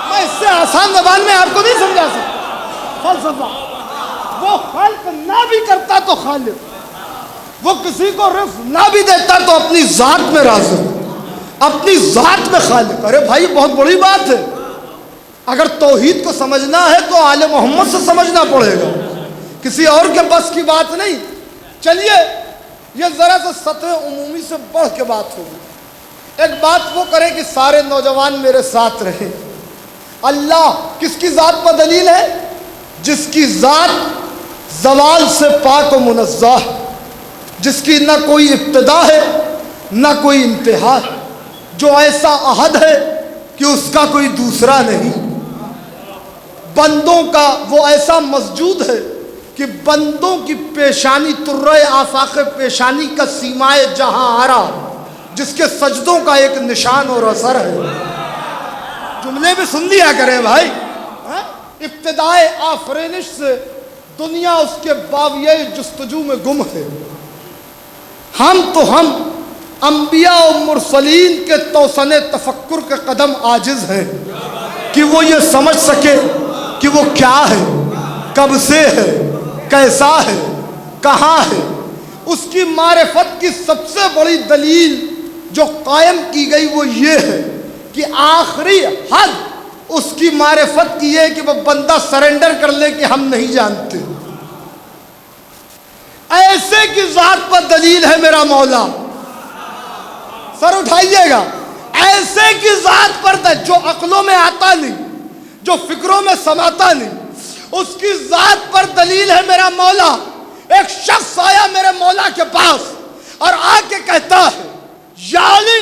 میں اس سے آسان زبان میں آپ کو نہیں سمجھا سکتا فلسفہ. وہ خلق نہ بھی کرتا تو خالق، وہ کسی کو رزق نہ بھی دیتا تو اپنی ذات میں رازق، اپنی ذات میں خالق. ارے بھائی بہت بڑی بات ہے. اگر توحید کو سمجھنا ہے تو آل محمد سے سمجھنا پڑے گا، کسی اور کے بس کی بات نہیں. چلیے یہ ذرا سے سطح عمومی سے بڑھ کے بات ہوگی. ایک بات وہ کرے کہ سارے نوجوان میرے ساتھ رہیں. اللہ کس کی ذات پر دلیل ہے؟ جس کی ذات زوال سے پاک و منزہ ہے، جس کی نہ کوئی ابتدا ہے نہ کوئی انتہا ہے، جو ایسا احد ہے کہ اس کا کوئی دوسرا نہیں. بندوں کا وہ ایسا مسجود ہے کہ بندوں کی پیشانی ترے آفاق پیشانی کا سیمائے جہاں آرا، جس کے سجدوں کا ایک نشان اور اثر ہے. جملے بھی سن لیا کرے بھائی. ابتدائے آفرینش سے دنیا اس کے باویہ جستجو میں گم ہے. ہم انبیاء و مرسلین کے توسن تفکر کے قدم عاجز ہیں کہ وہ یہ سمجھ سکے کہ وہ کیا ہے، کب سے ہے، کیسا ہے، کہاں ہے. اس کی معرفت کی سب سے بڑی دلیل جو قائم کی گئی وہ یہ ہے کہ آخری حد اس کی معرفت کی ہے کہ وہ بندہ سرنڈر کر لے کہ ہم نہیں جانتے. ایسے کی ذات پر دلیل ہے میرا مولا. سر اٹھائیے گا. ایسے کی ذات پر جو عقلوں میں آتا نہیں، جو فکروں میں سماتا نہیں، اس کی ذات پر دلیل ہے میرا مولا. ایک شخص آیا میرے مولا کے پاس اور آ کے کہتا ہے یا علی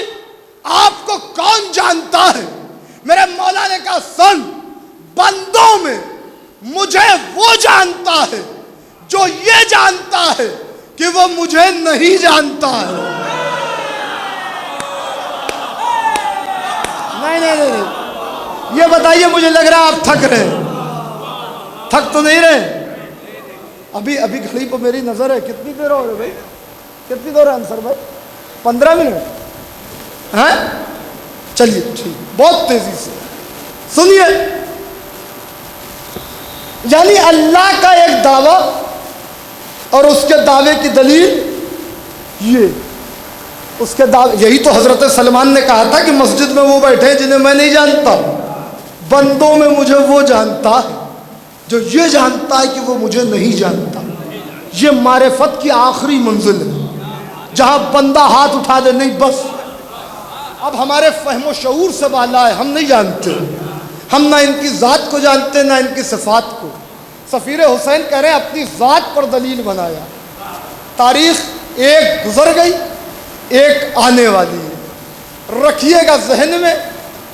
آپ کو کون جانتا ہے؟ میرے مولا نے کہا سن، بندوں میں مجھے وہ جانتا ہے جو یہ جانتا ہے کہ وہ مجھے نہیں جانتا ہے. نہیں یہ بتائیے، مجھے لگ رہا ہے آپ تھک رہے ہیں. تھک تو نہیں رہے؟ ابھی گھڑی پہ میری نظر ہے. کتنی دیر ہو رہی بھائی؟ کتنی دیر ہے انصر بھائی؟ 15 منٹ ہیں؟ چلیے ٹھیک، بہت تیزی سے سنیے. یعنی اللہ کا ایک دعویٰ اور اس کے دعوے کی دلیل یہ اس کے دعوے. یہی تو حضرت سلمان نے کہا تھا کہ مسجد میں وہ بیٹھے جنہیں میں نہیں جانتا، بندوں میں مجھے وہ جانتا ہے جو یہ جانتا ہے کہ وہ مجھے نہیں جانتا. یہ معرفت کی آخری منزل ہے جہاں بندہ ہاتھ اٹھا دے نہیں بس اب ہمارے فہم و شعور سے بالا ہے، ہم نہیں جانتے. ہم نہ ان کی ذات کو جانتے نہ ان کی صفات کو. سفیر حسین کہہ رہے ہیں اپنی ذات پر دلیل بنایا. تاریخ ایک گزر گئی، ایک آنے والی ہے. رکھیے گا ذہن میں.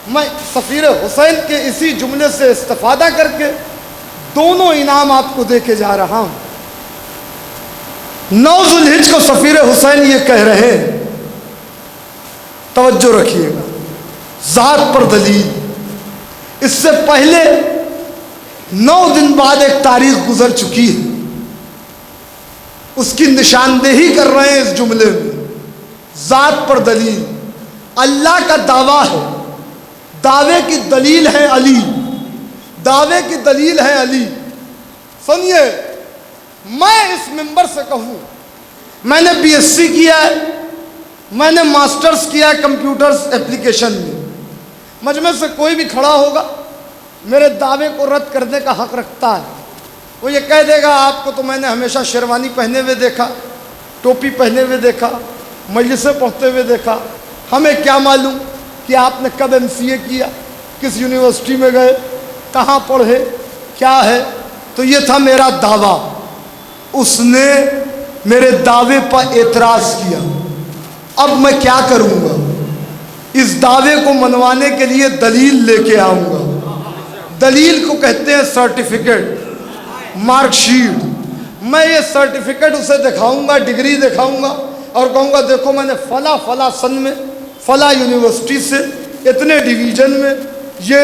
میں سفیر حسین کے اسی جملے سے استفادہ کر کے دونوں انعام آپ کو دے کے جا رہا ہوں. 9 ذوالحج کو سفیر حسین یہ کہہ رہے ہیں، توجہ رکھیے گا، ذات پر دلیل. اس سے پہلے 9 دن بعد ایک تاریخ گزر چکی ہے، اس کی نشاندہی کر رہے ہیں اس جملے میں. ذات پر دلیل اللہ کا دعویٰ ہے، دعوے کی دلیل ہے علی، دعوے کی دلیل ہے علی. سنیے، میں اس منبر سے کہوں میں نے BSc کیا ہے، میں نے ماسٹرز کیا ہے کمپیوٹرز اپلیکیشن میں. مجمع سے کوئی بھی کھڑا ہوگا میرے دعوے کو رد کرنے کا حق رکھتا ہے. وہ یہ کہہ دے گا آپ کو تو میں نے ہمیشہ شیروانی پہنے ہوئے دیکھا، ٹوپی پہنے ہوئے دیکھا، مجلسیں پڑھتے ہوئے دیکھا. ہمیں کیا معلوم کہ آپ نے کب MCA کیا، کس یونیورسٹی میں گئے، کہاں پڑھے، کیا ہے. تو یہ تھا میرا دعویٰ. اس نے میرے دعوے پر اعتراض کیا. اب میں کیا کروں گا؟ اس دعوے کو منوانے کے لیے دلیل لے کے آؤں گا. دلیل کو کہتے ہیں سرٹیفکیٹ، مارک شیٹ. میں یہ سرٹیفکیٹ اسے دکھاؤں گا، ڈگری دکھاؤں گا اور کہوں گا دیکھو میں نے فلاں سن میں فلاں یونیورسٹی سے اتنے ڈویژن میں یہ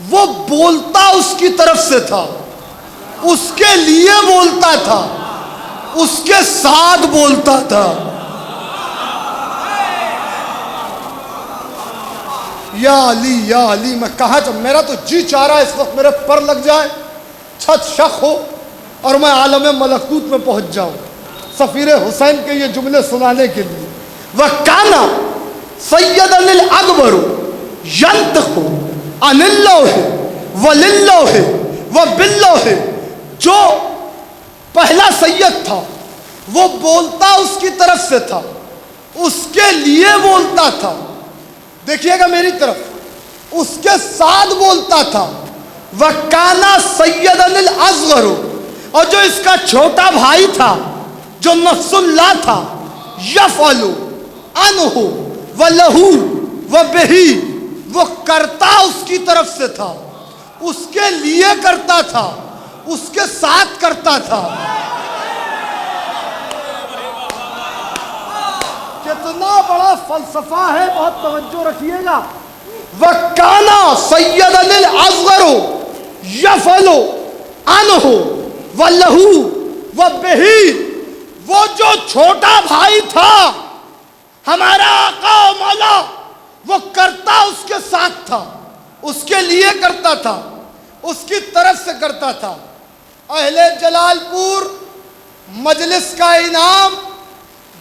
وہ بولتا اس کی طرف سے تھا، اس کے لیے بولتا تھا، اس کے ساتھ بولتا تھا۔ یا علی یا علی، میں کہاں جب میرا تو جی چاہ رہا ہے اس وقت میرے پر لگ جائے، چھت شق ہو اور میں عالم ملکوت میں پہنچ جاؤں سفیر حسین کے یہ جملے سنانے کے لیے۔ وَكَانَ سَيَّدًا الْأَكْبَرُ يَنْطِقُ عَنِ اللَّوْحِ وَلِلَّوْحِ وَبِاللَّوْحِ، جو پہلا سید تھا وہ بولتا اس کی طرف سے تھا، اس کے لیے بولتا تھا، دیکھیے گا میری طرف، اس کے ساتھ بولتا تھا۔ وَكَانَ سَيَّدًا الْأَصْغَرُ، اور جو اس کا چھوٹا بھائی تھا جو نفس اللہ تھا، يَفْعَلُ عَنْهُ وَلَهُ وَبِهِ، وہ کرتا اس کی طرف سے تھا، اس کے لیے کرتا تھا، اس کے ساتھ کرتا تھا۔ کتنا بڑا فلسفہ ہے، بہت توجہ رکھیے گا۔ وَكَانَ سَيَّدًا الْأَصْغَرُ يَفْعَلُ عَنْهُ وَلَهُ وَبِهِ، وہ جو چھوٹا بھائی تھا ہمارا آقا و مولا، وہ کرتا اس کے ساتھ تھا، اس کے لیے کرتا تھا، اس کی طرف سے کرتا تھا۔ اہل جلال پور مجلس کا انعام،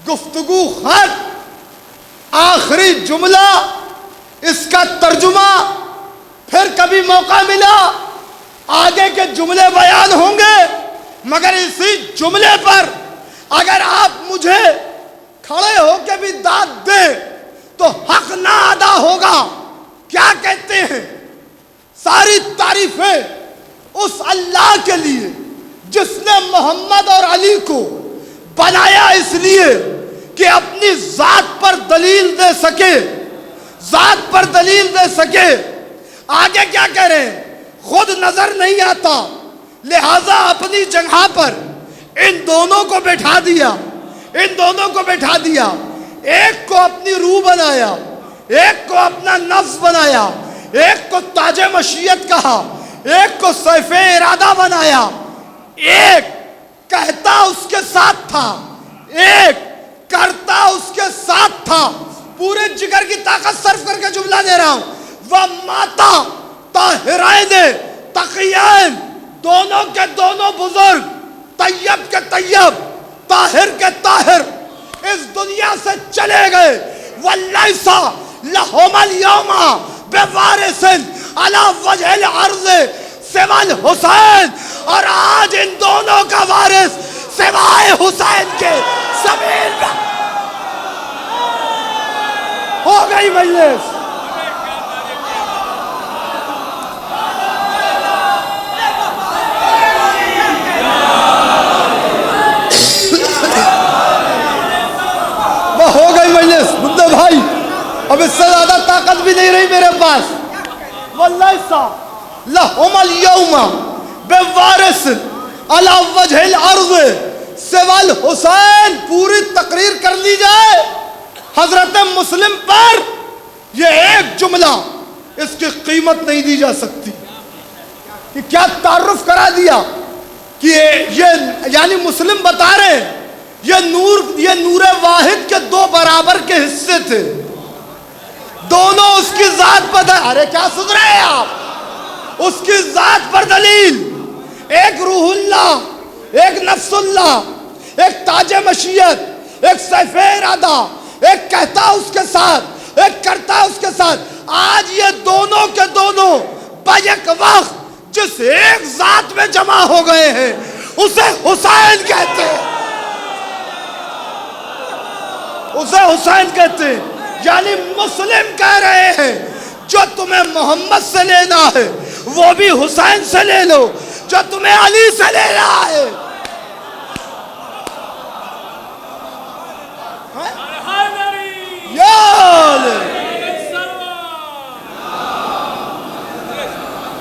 گفتگو خط، آخری جملہ، اس کا ترجمہ، پھر کبھی موقع ملا آگے کے جملے بیان ہوں گے، مگر اسی جملے پر اگر آپ مجھے کھڑے ہو کے بھی داد دیں تو حق نہ ادا ہوگا۔ کیا کہتے ہیں؟ ساری تعریفیں اس اللہ کے لیے جس نے محمد اور علی کو بنایا اس لیے کہ اپنی ذات پر دلیل دے سکے، ذات پر دلیل دے سکے۔ آگے کیا کہہ رہے ہیں؟ خود نظر نہیں آتا، لہذا اپنی جگہ پر ان دونوں کو بٹھا دیا، ان دونوں کو بٹھا دیا، ایک کو اپنی روح بنایا، ایک کو اپنا نفس بنایا، ایک کو تاج مشیت کہا، ایک کو سیف ارادہ بنایا، ایک کہتا اس کے ساتھ تھا، ایک کرتا اس کے ساتھ تھا۔ پورے جگر کی طاقت صرف کر کے جملہ دے رہا ہوں۔ وَمَاتَ طاہرین تقیین، دونوں کے دونوں بزرگ، طیب کے طیب، طاہر کے طاہر، اس دنیا سے چلے گئے۔ وَلَيْسَ لَهُمَا الْيَوْمَ بِوَارِثٍ عَلَى وَجْهِ الْأَرْضِ سِوَى الْحُسَيْن، اور آج ان دونوں کا وارث سوائے حسین کے زمین پر ہو گئی مجلس۔ وہ ہو گئی مجلس بدھے بھائی، اب اس سے زیادہ طاقت بھی نہیں رہی میرے پاس۔ وَلَيْسَ لَهُمَا الْيَوْمَ بِوَارِثٍ عَلَى وَجْهِ الْأَرْضِ سِوَى الْحُسَيْن، پوری تقریر کر لی جائے حضرت مسلم پر، یہ ایک جملہ اس کی قیمت نہیں دی جا سکتی۔ کہ کیا تعارف کرا دیا کہ یہ یعنی مسلم بتا رہے ہیں یہ نور واحد کے دو برابر کے حصے تھے، دونوں اس کی ذات پر، ارے کیا سن رہے ہیں آپ؟ اس کی ذات پر دلیل، ایک روح اللہ، ایک نفس اللہ، ایک تاج مشیت، ایک سیف ارادہ، ایک کہتا اس کے ساتھ، ایک کرتا اس کے ساتھ۔ آج یہ دونوں کے دونوں بیک وقت جس ایک ذات میں جمع ہو گئے ہیں اسے حسین کہتے ہیں، اسے حسین کہتے ہیں۔ یعنی مسلم کہہ رہے ہیں جو تمہیں محمد سے لینا ہے وہ بھی حسین سے لے لو، جو تمہیں علی سے لینا ہے۔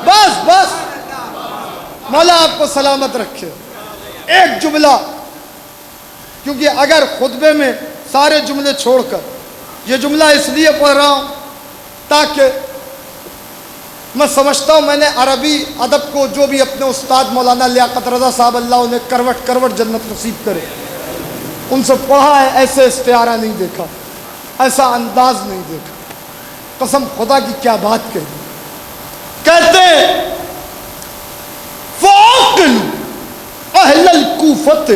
بس بس، مولا آپ کو سلامت رکھے۔ ایک جملہ، کیونکہ اگر خطبے میں سارے جملے چھوڑ کر یہ جملہ اس لیے پڑھ رہا ہوں تاکہ میں سمجھتا ہوں میں نے عربی ادب کو جو بھی اپنے استاد مولانا لیاقت رضا صاحب اللہ انہیں کروٹ کروٹ جنت نصیب کرے، ان سے پڑھا ہے، ایسے استعارہ نہیں دیکھا، ایسا انداز نہیں دیکھا، قسم خدا کی کیا بات کہی. کہتے فَعَقِلُوا اہل الکوفۃ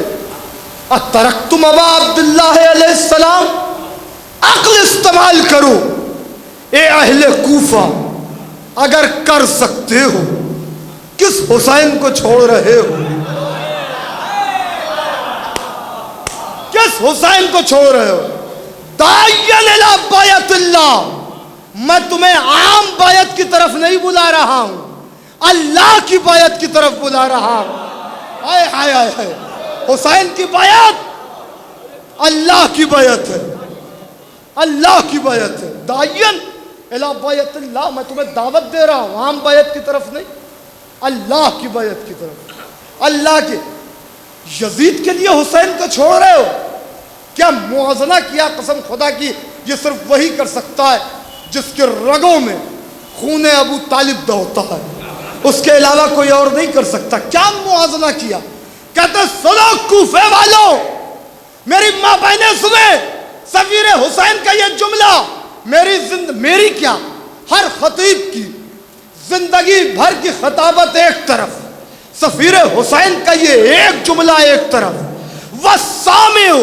اترکتم ابا عبداللہ علیہ السلام، عقل استعمال کرو اے اہل کوفہ، اگر کر سکتے ہو کس حسین کو چھوڑ رہے ہو؟ کس حسین کو چھوڑ رہے ہو؟ داعین الی بیت اللہ، میں تمہیں عام بیعت کی طرف نہیں بلا رہا ہوں، اللہ کی بیعت کی طرف بلا رہا ہوں. ہائے ہائے ہائے ہائے، حسین کی بیعت اللہ کی بیعت ہے، اللہ کی بیعت ہے. داعین الی بیت اللہ، میں تمہیں دعوت دے رہا ہوں عام بیعت کی طرف نہیں، اللہ کی بیعت کی طرف. اللہ کے یزید کے لیے حسین کو چھوڑ رہے ہو؟ کیا موازنہ کیا قسم خدا کی، یہ صرف وہی کر سکتا ہے جس کے رگوں میں خون ابو طالب دوڑتا ہے، اس کے علاوہ کوئی اور نہیں کر سکتا. کیا موازنہ کیا؟ کہتے سنو کوفے والوں، میری ماں بہنیں سنیں سفیر حسین کا یہ جملہ، میری کیا ہر خطیب کی زندگی بھر کی خطابت ایک طرف، سفیر حسین کا یہ ایک جملہ ایک طرف. وَالسَّامِعُ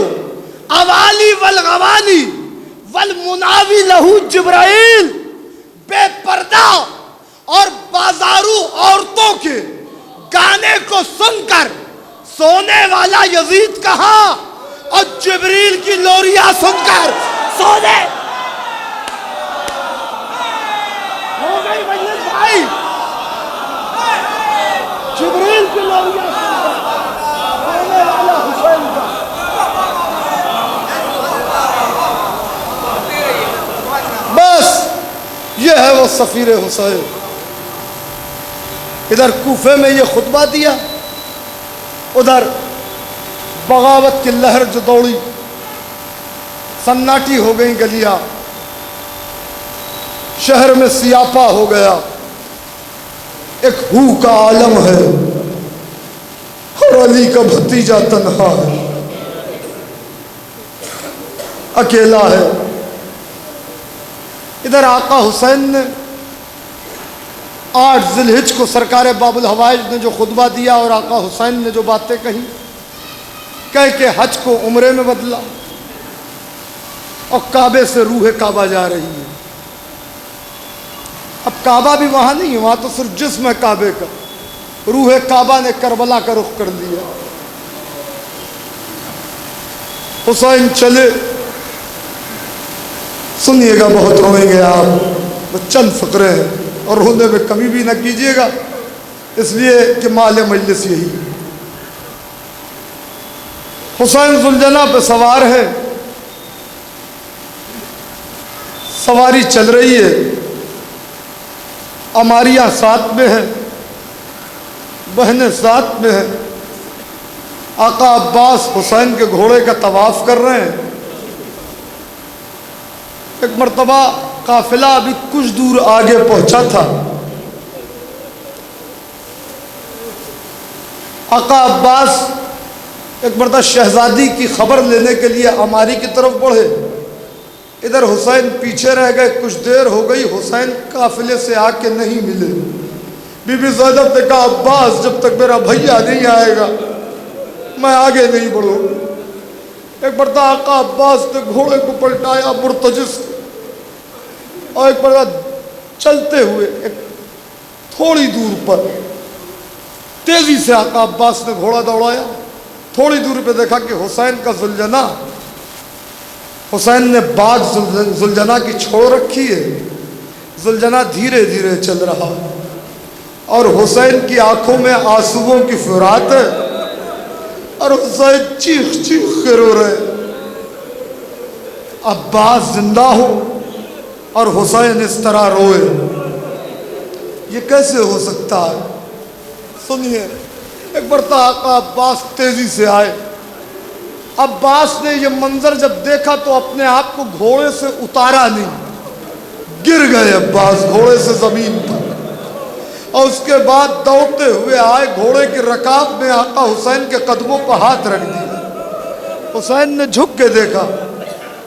اوالی والغوانی والمناوی لہو جبرائیل، بے پردہ اور بازارو عورتوں کے گانے کو سن کر سونے والا یزید کہاں، اور جبریل کی لوریاں سن کر سونے. ہو گئی مجلس بھائی، جبریل کی لوریاں سن کر سونے والا حسین کا. بس یہ ہے وہ سفیر حسین. ادھر کوفے میں یہ خطبہ دیا، ادھر بغاوت کی لہر جو دوڑی، سناٹی ہو گئی گلیاں، شہر میں سیاپا ہو گیا، ایک ہو کا عالم ہے اور علی کا بھتیجا تنہا ہے، اکیلا ہے. ادھر آقا حسین نے 8 ذی الحجہ کو سرکار باب الحوائج نے جو خطبہ دیا، اور آقا حسین نے جو باتیں کہی، کہہ کے حج کو عمرے میں بدلا، اور کعبے سے روح کعبہ جا رہی ہے. اب کعبہ بھی وہاں نہیں ہے، وہاں تو صرف جسم ہے کعبے کا، روح کعبہ نے کربلا کا رخ کر لیا. حسین چلے، سنیے گا بہت روئیں گے آپ، وہ چند فقرے ہیں اور رونے میں کمی بھی نہ کیجیے گا، اس لیے کہ مال مجلس یہی. حسین ذوالجناح پہ سوار ہے، سواری چل رہی ہے، اماریاں ساتھ میں ہیں، بہنیں ساتھ میں ہیں. آقا عباس حسین کے گھوڑے کا طواف کر رہے ہیں. ایک مرتبہ قافلہ ابھی کچھ دور آگے پہنچا تھا، آقا عباس ایک مرتبہ شہزادی کی خبر لینے کے لیے اماری کی طرف بڑھے. ادھر حسین پیچھے رہ گئے، کچھ دیر ہو گئی، حسین قافلے سے آ کے نہیں ملے. بی بی زینب نے کہا عباس جب تک میرا بھیا نہیں آئے گا میں آگے نہیں بڑھوں. ایک مرتبہ آقا عباس نے گھوڑے کو پلٹایا مرتجس، اور ایک مرتبہ چلتے ہوئے ایک تھوڑی دور پر تیزی سے آقا عباس نے گھوڑا دوڑایا. تھوڑی دور پہ دیکھا کہ حسین کا ذوالجناح، حسین نے بات ذوالجناح کی چھوڑ رکھی ہے. ذوالجناح دھیرے دھیرے چل رہا، اور حسین کی آنکھوں میں آنسوؤں کی فرات ہے، اور حسین چیخ چیخ کے رو رہے. عباس زندہ ہو اور حسین اس طرح روئے، یہ کیسے ہو سکتا ہے؟ سنیے، ایک مرتبہ آقا عباس تیزی سے آئے. عباس نے یہ منظر جب دیکھا تو اپنے آپ کو گھوڑے سے اتارا نہیں، گر گئے عباس گھوڑے سے زمین پر. اور اس کے بعد دوڑتے ہوئے آئے، گھوڑے کی رکاب میں آقا حسین کے قدموں پر ہاتھ رکھ دیا۔ حسین نے جھک کے دیکھا،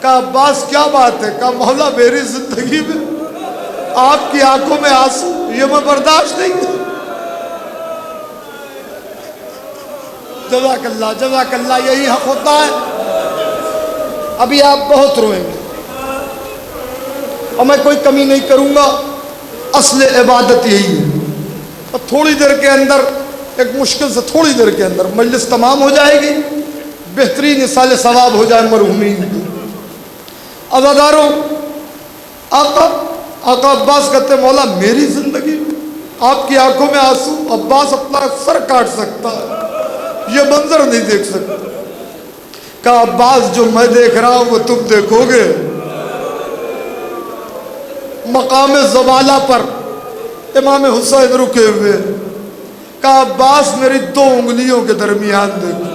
کہا عباس کیا بات ہے؟ کہا مولا میری زندگی میں آپ کی آنکھوں میں آنسو یہ میں برداشت نہیں کروں۔ جزاک اللہ، یہی حق ہوتا ہے۔ ابھی آپ بہت روئیں گے اور میں کوئی کمی نہیں کروں گا، اصل عبادت یہی ہے۔ اور تھوڑی دیر کے اندر، ایک مشکل سے تھوڑی دیر کے اندر مجلس تمام ہو جائے گی، بہترین اصال ثواب ہو جائے مرحومین کی۔ عزاداروں، آقا عباس کہتے مولا میری زندگی میں آپ کی آنکھوں میں آنسو، عباس اپنا سر کاٹ سکتا ہے، یہ منظر نہیں دیکھ سکتا۔ کہا عباس جو میں دیکھ رہا ہوں وہ تم دیکھو گے۔ مقام زوالہ پر امام حسین رکے ہوئے، کہا عباس میری 2 انگلیوں کے درمیان دیکھو۔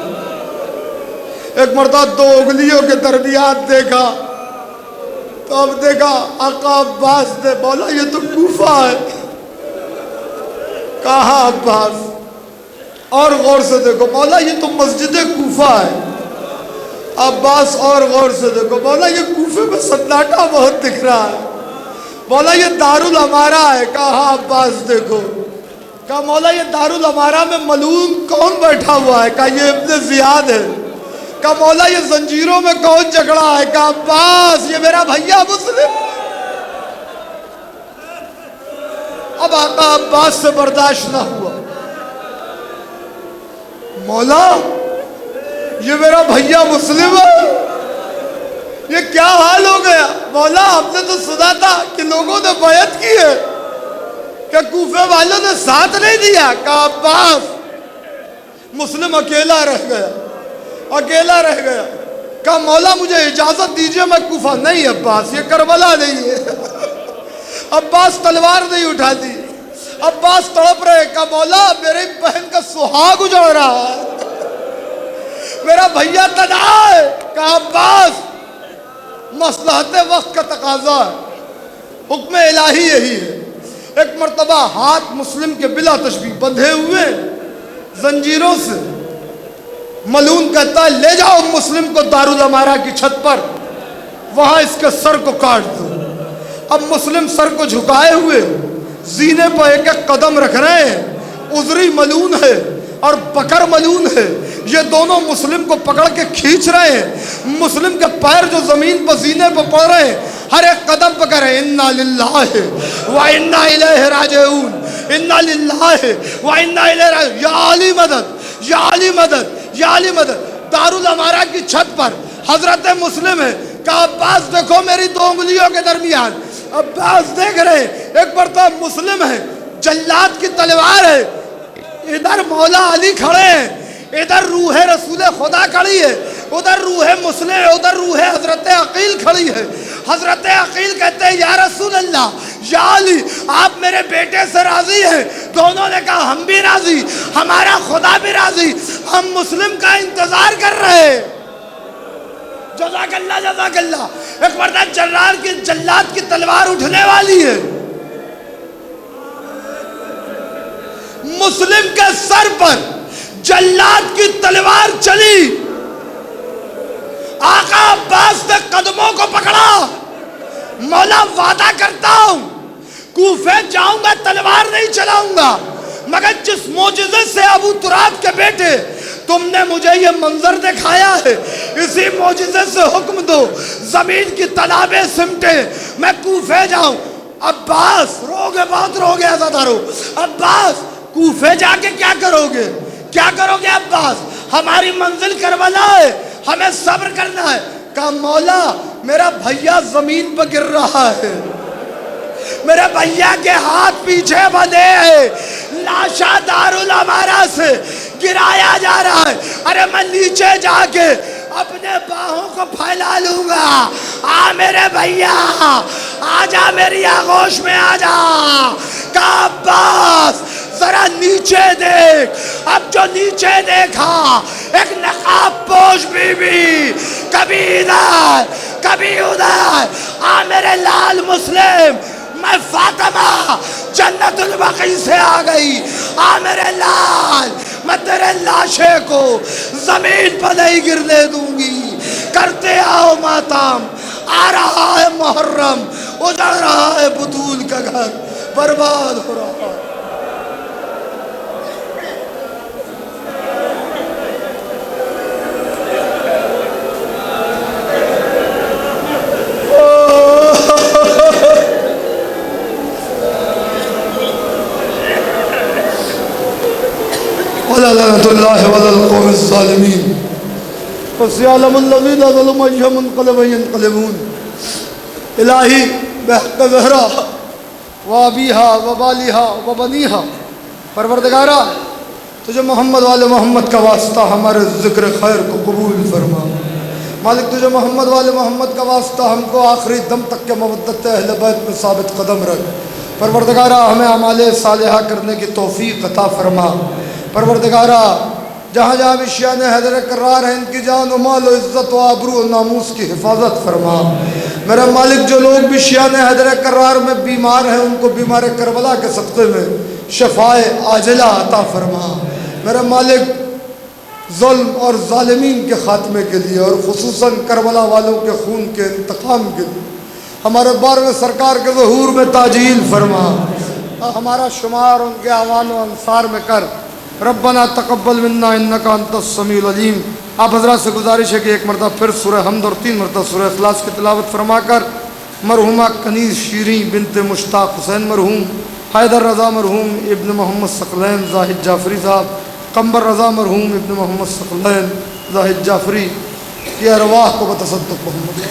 ایک مرتبہ 2 انگلیوں کے درمیان دیکھا تو اب دیکھا آقا عباس نے بولا یہ تو کوفہ ہے۔ کہا عباس اور غور سے دیکھو، مولا یہ تو مسجد کوفہ ہے۔ عباس اور غور سے دیکھو، مولا یہ کوفے میں سناٹا بہت دکھ رہا ہے۔ مولا یہ دارالامارہ ہے۔ کہا عباس دیکھو، کہا مولا یہ دارالامارہ میں ملعون کون بیٹھا ہوا ہے؟ کہا یہ ابن زیاد ہے۔ کہا مولا یہ زنجیروں میں کون جھگڑا ہے؟ کہا عباس یہ میرا بھیا مسلم۔ اب آقا عباس سے برداشت نہ ہوا، مولا یہ میرا بھیا مسلم ہے، یہ کیا حال ہو گیا؟ مولا ہم نے تو سنا تھا کہ لوگوں نے بیعت کی ہے، کہ کوفے والوں نے ساتھ نہیں دیا۔ کہا عباس مسلم اکیلا رہ گیا، اکیلا رہ گیا۔ کہا مولا مجھے اجازت دیجئے میں کوفہ۔ نہیں عباس یہ کربلا نہیں ہے۔ عباس تلوار نہیں اٹھا دی، عباس تڑپ رہے۔ کہا مولا میری بہن کا سہاگ اجڑ رہا ہے، میرا بھیا تنہا ہے۔ کہا عباس مصلحت وقت کا تقاضا ہے، حکم الہی یہی ہے۔ ایک مرتبہ ہاتھ مسلم کے بلا تشبیہ بندھے ہوئے زنجیروں سے، ملعون کہتا ہے لے جاؤ مسلم کو دارالامارہ کی چھت پر، وہاں اس کے سر کو کاٹ دو۔ اب مسلم سر کو جھکائے ہوئے زینے پر ایک ایک قدم رکھ رہے ہیں۔ عذری ملعون ہے اور بکر ملعون ہے، یہ دونوں مسلم کو پکڑ کے کھینچ رہے ہیں۔ مسلم کے پیر جو زمین پر زینے پر پڑ رہے ہیں، ہر ایک قدم پہ کہہ رہے ہیں انا للہ و انا الیہ راجعون، انا للہ و انا الیہ راجعون، یا علی مدد، یا علی مدد، یا علی مدد۔ دارالامارہ کی چھت پر حضرت مسلم ہے۔ کہا عباس دیکھو میری 2 انگلیوں کے درمیان۔ عباس دیکھ رہے ہیں، ایک مرتبہ مسلم ہے، جلاد کی تلوار ہے، ادھر مولا علی کھڑے ہیں، ادھر روح رسول خدا کھڑی ہے، ادھر روح مسلم، ادھر روح حضرت عقیل کھڑی ہے۔ حضرت عقیل کہتے ہیں یا رسول اللہ، یا علی آپ میرے بیٹے سے راضی ہیں؟ دونوں نے کہا ہم بھی راضی، ہمارا خدا بھی راضی، ہم مسلم کا انتظار کر رہے ہیں۔ جزاک اللہ، جزاک اللہ۔ ایک مرتبہ جلاد کی تلوار اٹھنے والی ہے، مسلم کے سر پر جلاد کی تلوار چلی۔ آقا عباس نے قدموں کو پکڑا، مولا وعدہ کرتا ہوں کوفے جاؤں گا تلوار نہیں چلاؤں گا، مگر جس معجزے سے ابو تراب کے بیٹے تم نے مجھے یہ منظر دکھایا ہے، اسی معجزے سے حکم دو زمین کی تالابیں سمٹے، میں کوفے جاؤں۔ عباس رو گے، بہت رو گے عزادارو۔ عباس کوفے جا کے کیا کرو گے؟ کیا کرو گے عباس؟ ہماری منزل کربلا ہے، ہمیں صبر کرنا ہے۔ کہا مولا میرا بھیا زمین پر گر رہا ہے، میرے بھیا کے ہاتھ پیچھے بندھے ہیں، لاشا دارالامارہ سے گرایا جا رہا ہے۔ ارے میں نیچے جا کے اپنے باہوں کو پھیلا لوں گا۔ آ میرے بھیا، آ جا میری آغوش میں آ جا۔ کہا عباس ذرا نیچے دیکھ۔ اب جو نیچے دیکھا، ایک نقاب پوش بی بی، کبھی ادھر کبھی ادھر۔ آ میرے لال مسلم، میں فاطمہ جنت البقیع سے آ گئی، آ میرے لال میں تیرے لاشے کو زمین پر نہیں گرنے دوں گی، کرتے آؤ ماتم، آ رہا ہے محرم، اجڑ رہا ہے بطول کا گھر، برباد ہو رہا ہے۔ لعنۃ اللہ علی القوم الظالمین وسيعلم الذين ظلموا أيها منقلب ينقلبون۔ الہی بحق زہرا و ابیہا و بالیہا و بنیہا، پروردگارہ تجھے محمد والے محمد کا واسطہ ہمارے ذکر خیر کو قبول فرما۔ مالک تجھے محمد والے محمد کا واسطہ ہم کو آخری دم تک کے مودت اہل بیت میں ثابت قدم رکھ۔ پروردگارہ ہمیں اعمال صالحہ کرنے کی توفیق عطا فرما۔ پروردگارہ جہاں جہاں بھی شیعہ حیدر کرار ہیں، ان کی جان و مال و عزت و آبرو و ناموس کی حفاظت فرما۔ میرا مالک جو لوگ بھی شیعہ حیدر کرار میں بیمار ہیں، ان کو بیمار کربلا کے صدقے میں شفائے عاجلہ عطا فرما۔ میرا مالک ظلم اور ظالمین کے خاتمے کے لیے اور خصوصاً کربلا والوں کے خون کے انتقام کے لیے ہمارے بارگاہ سرکار کے ظہور میں تعجیل فرما۔ ہمارا شمار ان کے اعوان و انصار میں کر۔ ربنا تقبل منا انک انت السمیع العلیم۔ آپ حضرات سے گزارش ہے کہ ایک مرتبہ پھر سورہ حمد اور 3 مرتبہ سورہ اخلاص کی تلاوت فرما کر مرحومہ کنیز شیریں بنت مشتاق حسین مرحوم، حیدر رضا مرحوم ابن محمد ثقلین زاہد جعفری صاحب، قمبر رضا مرحوم ابن محمد ثقلین زاہد جعفری کی ارواح کو بتصدق محمد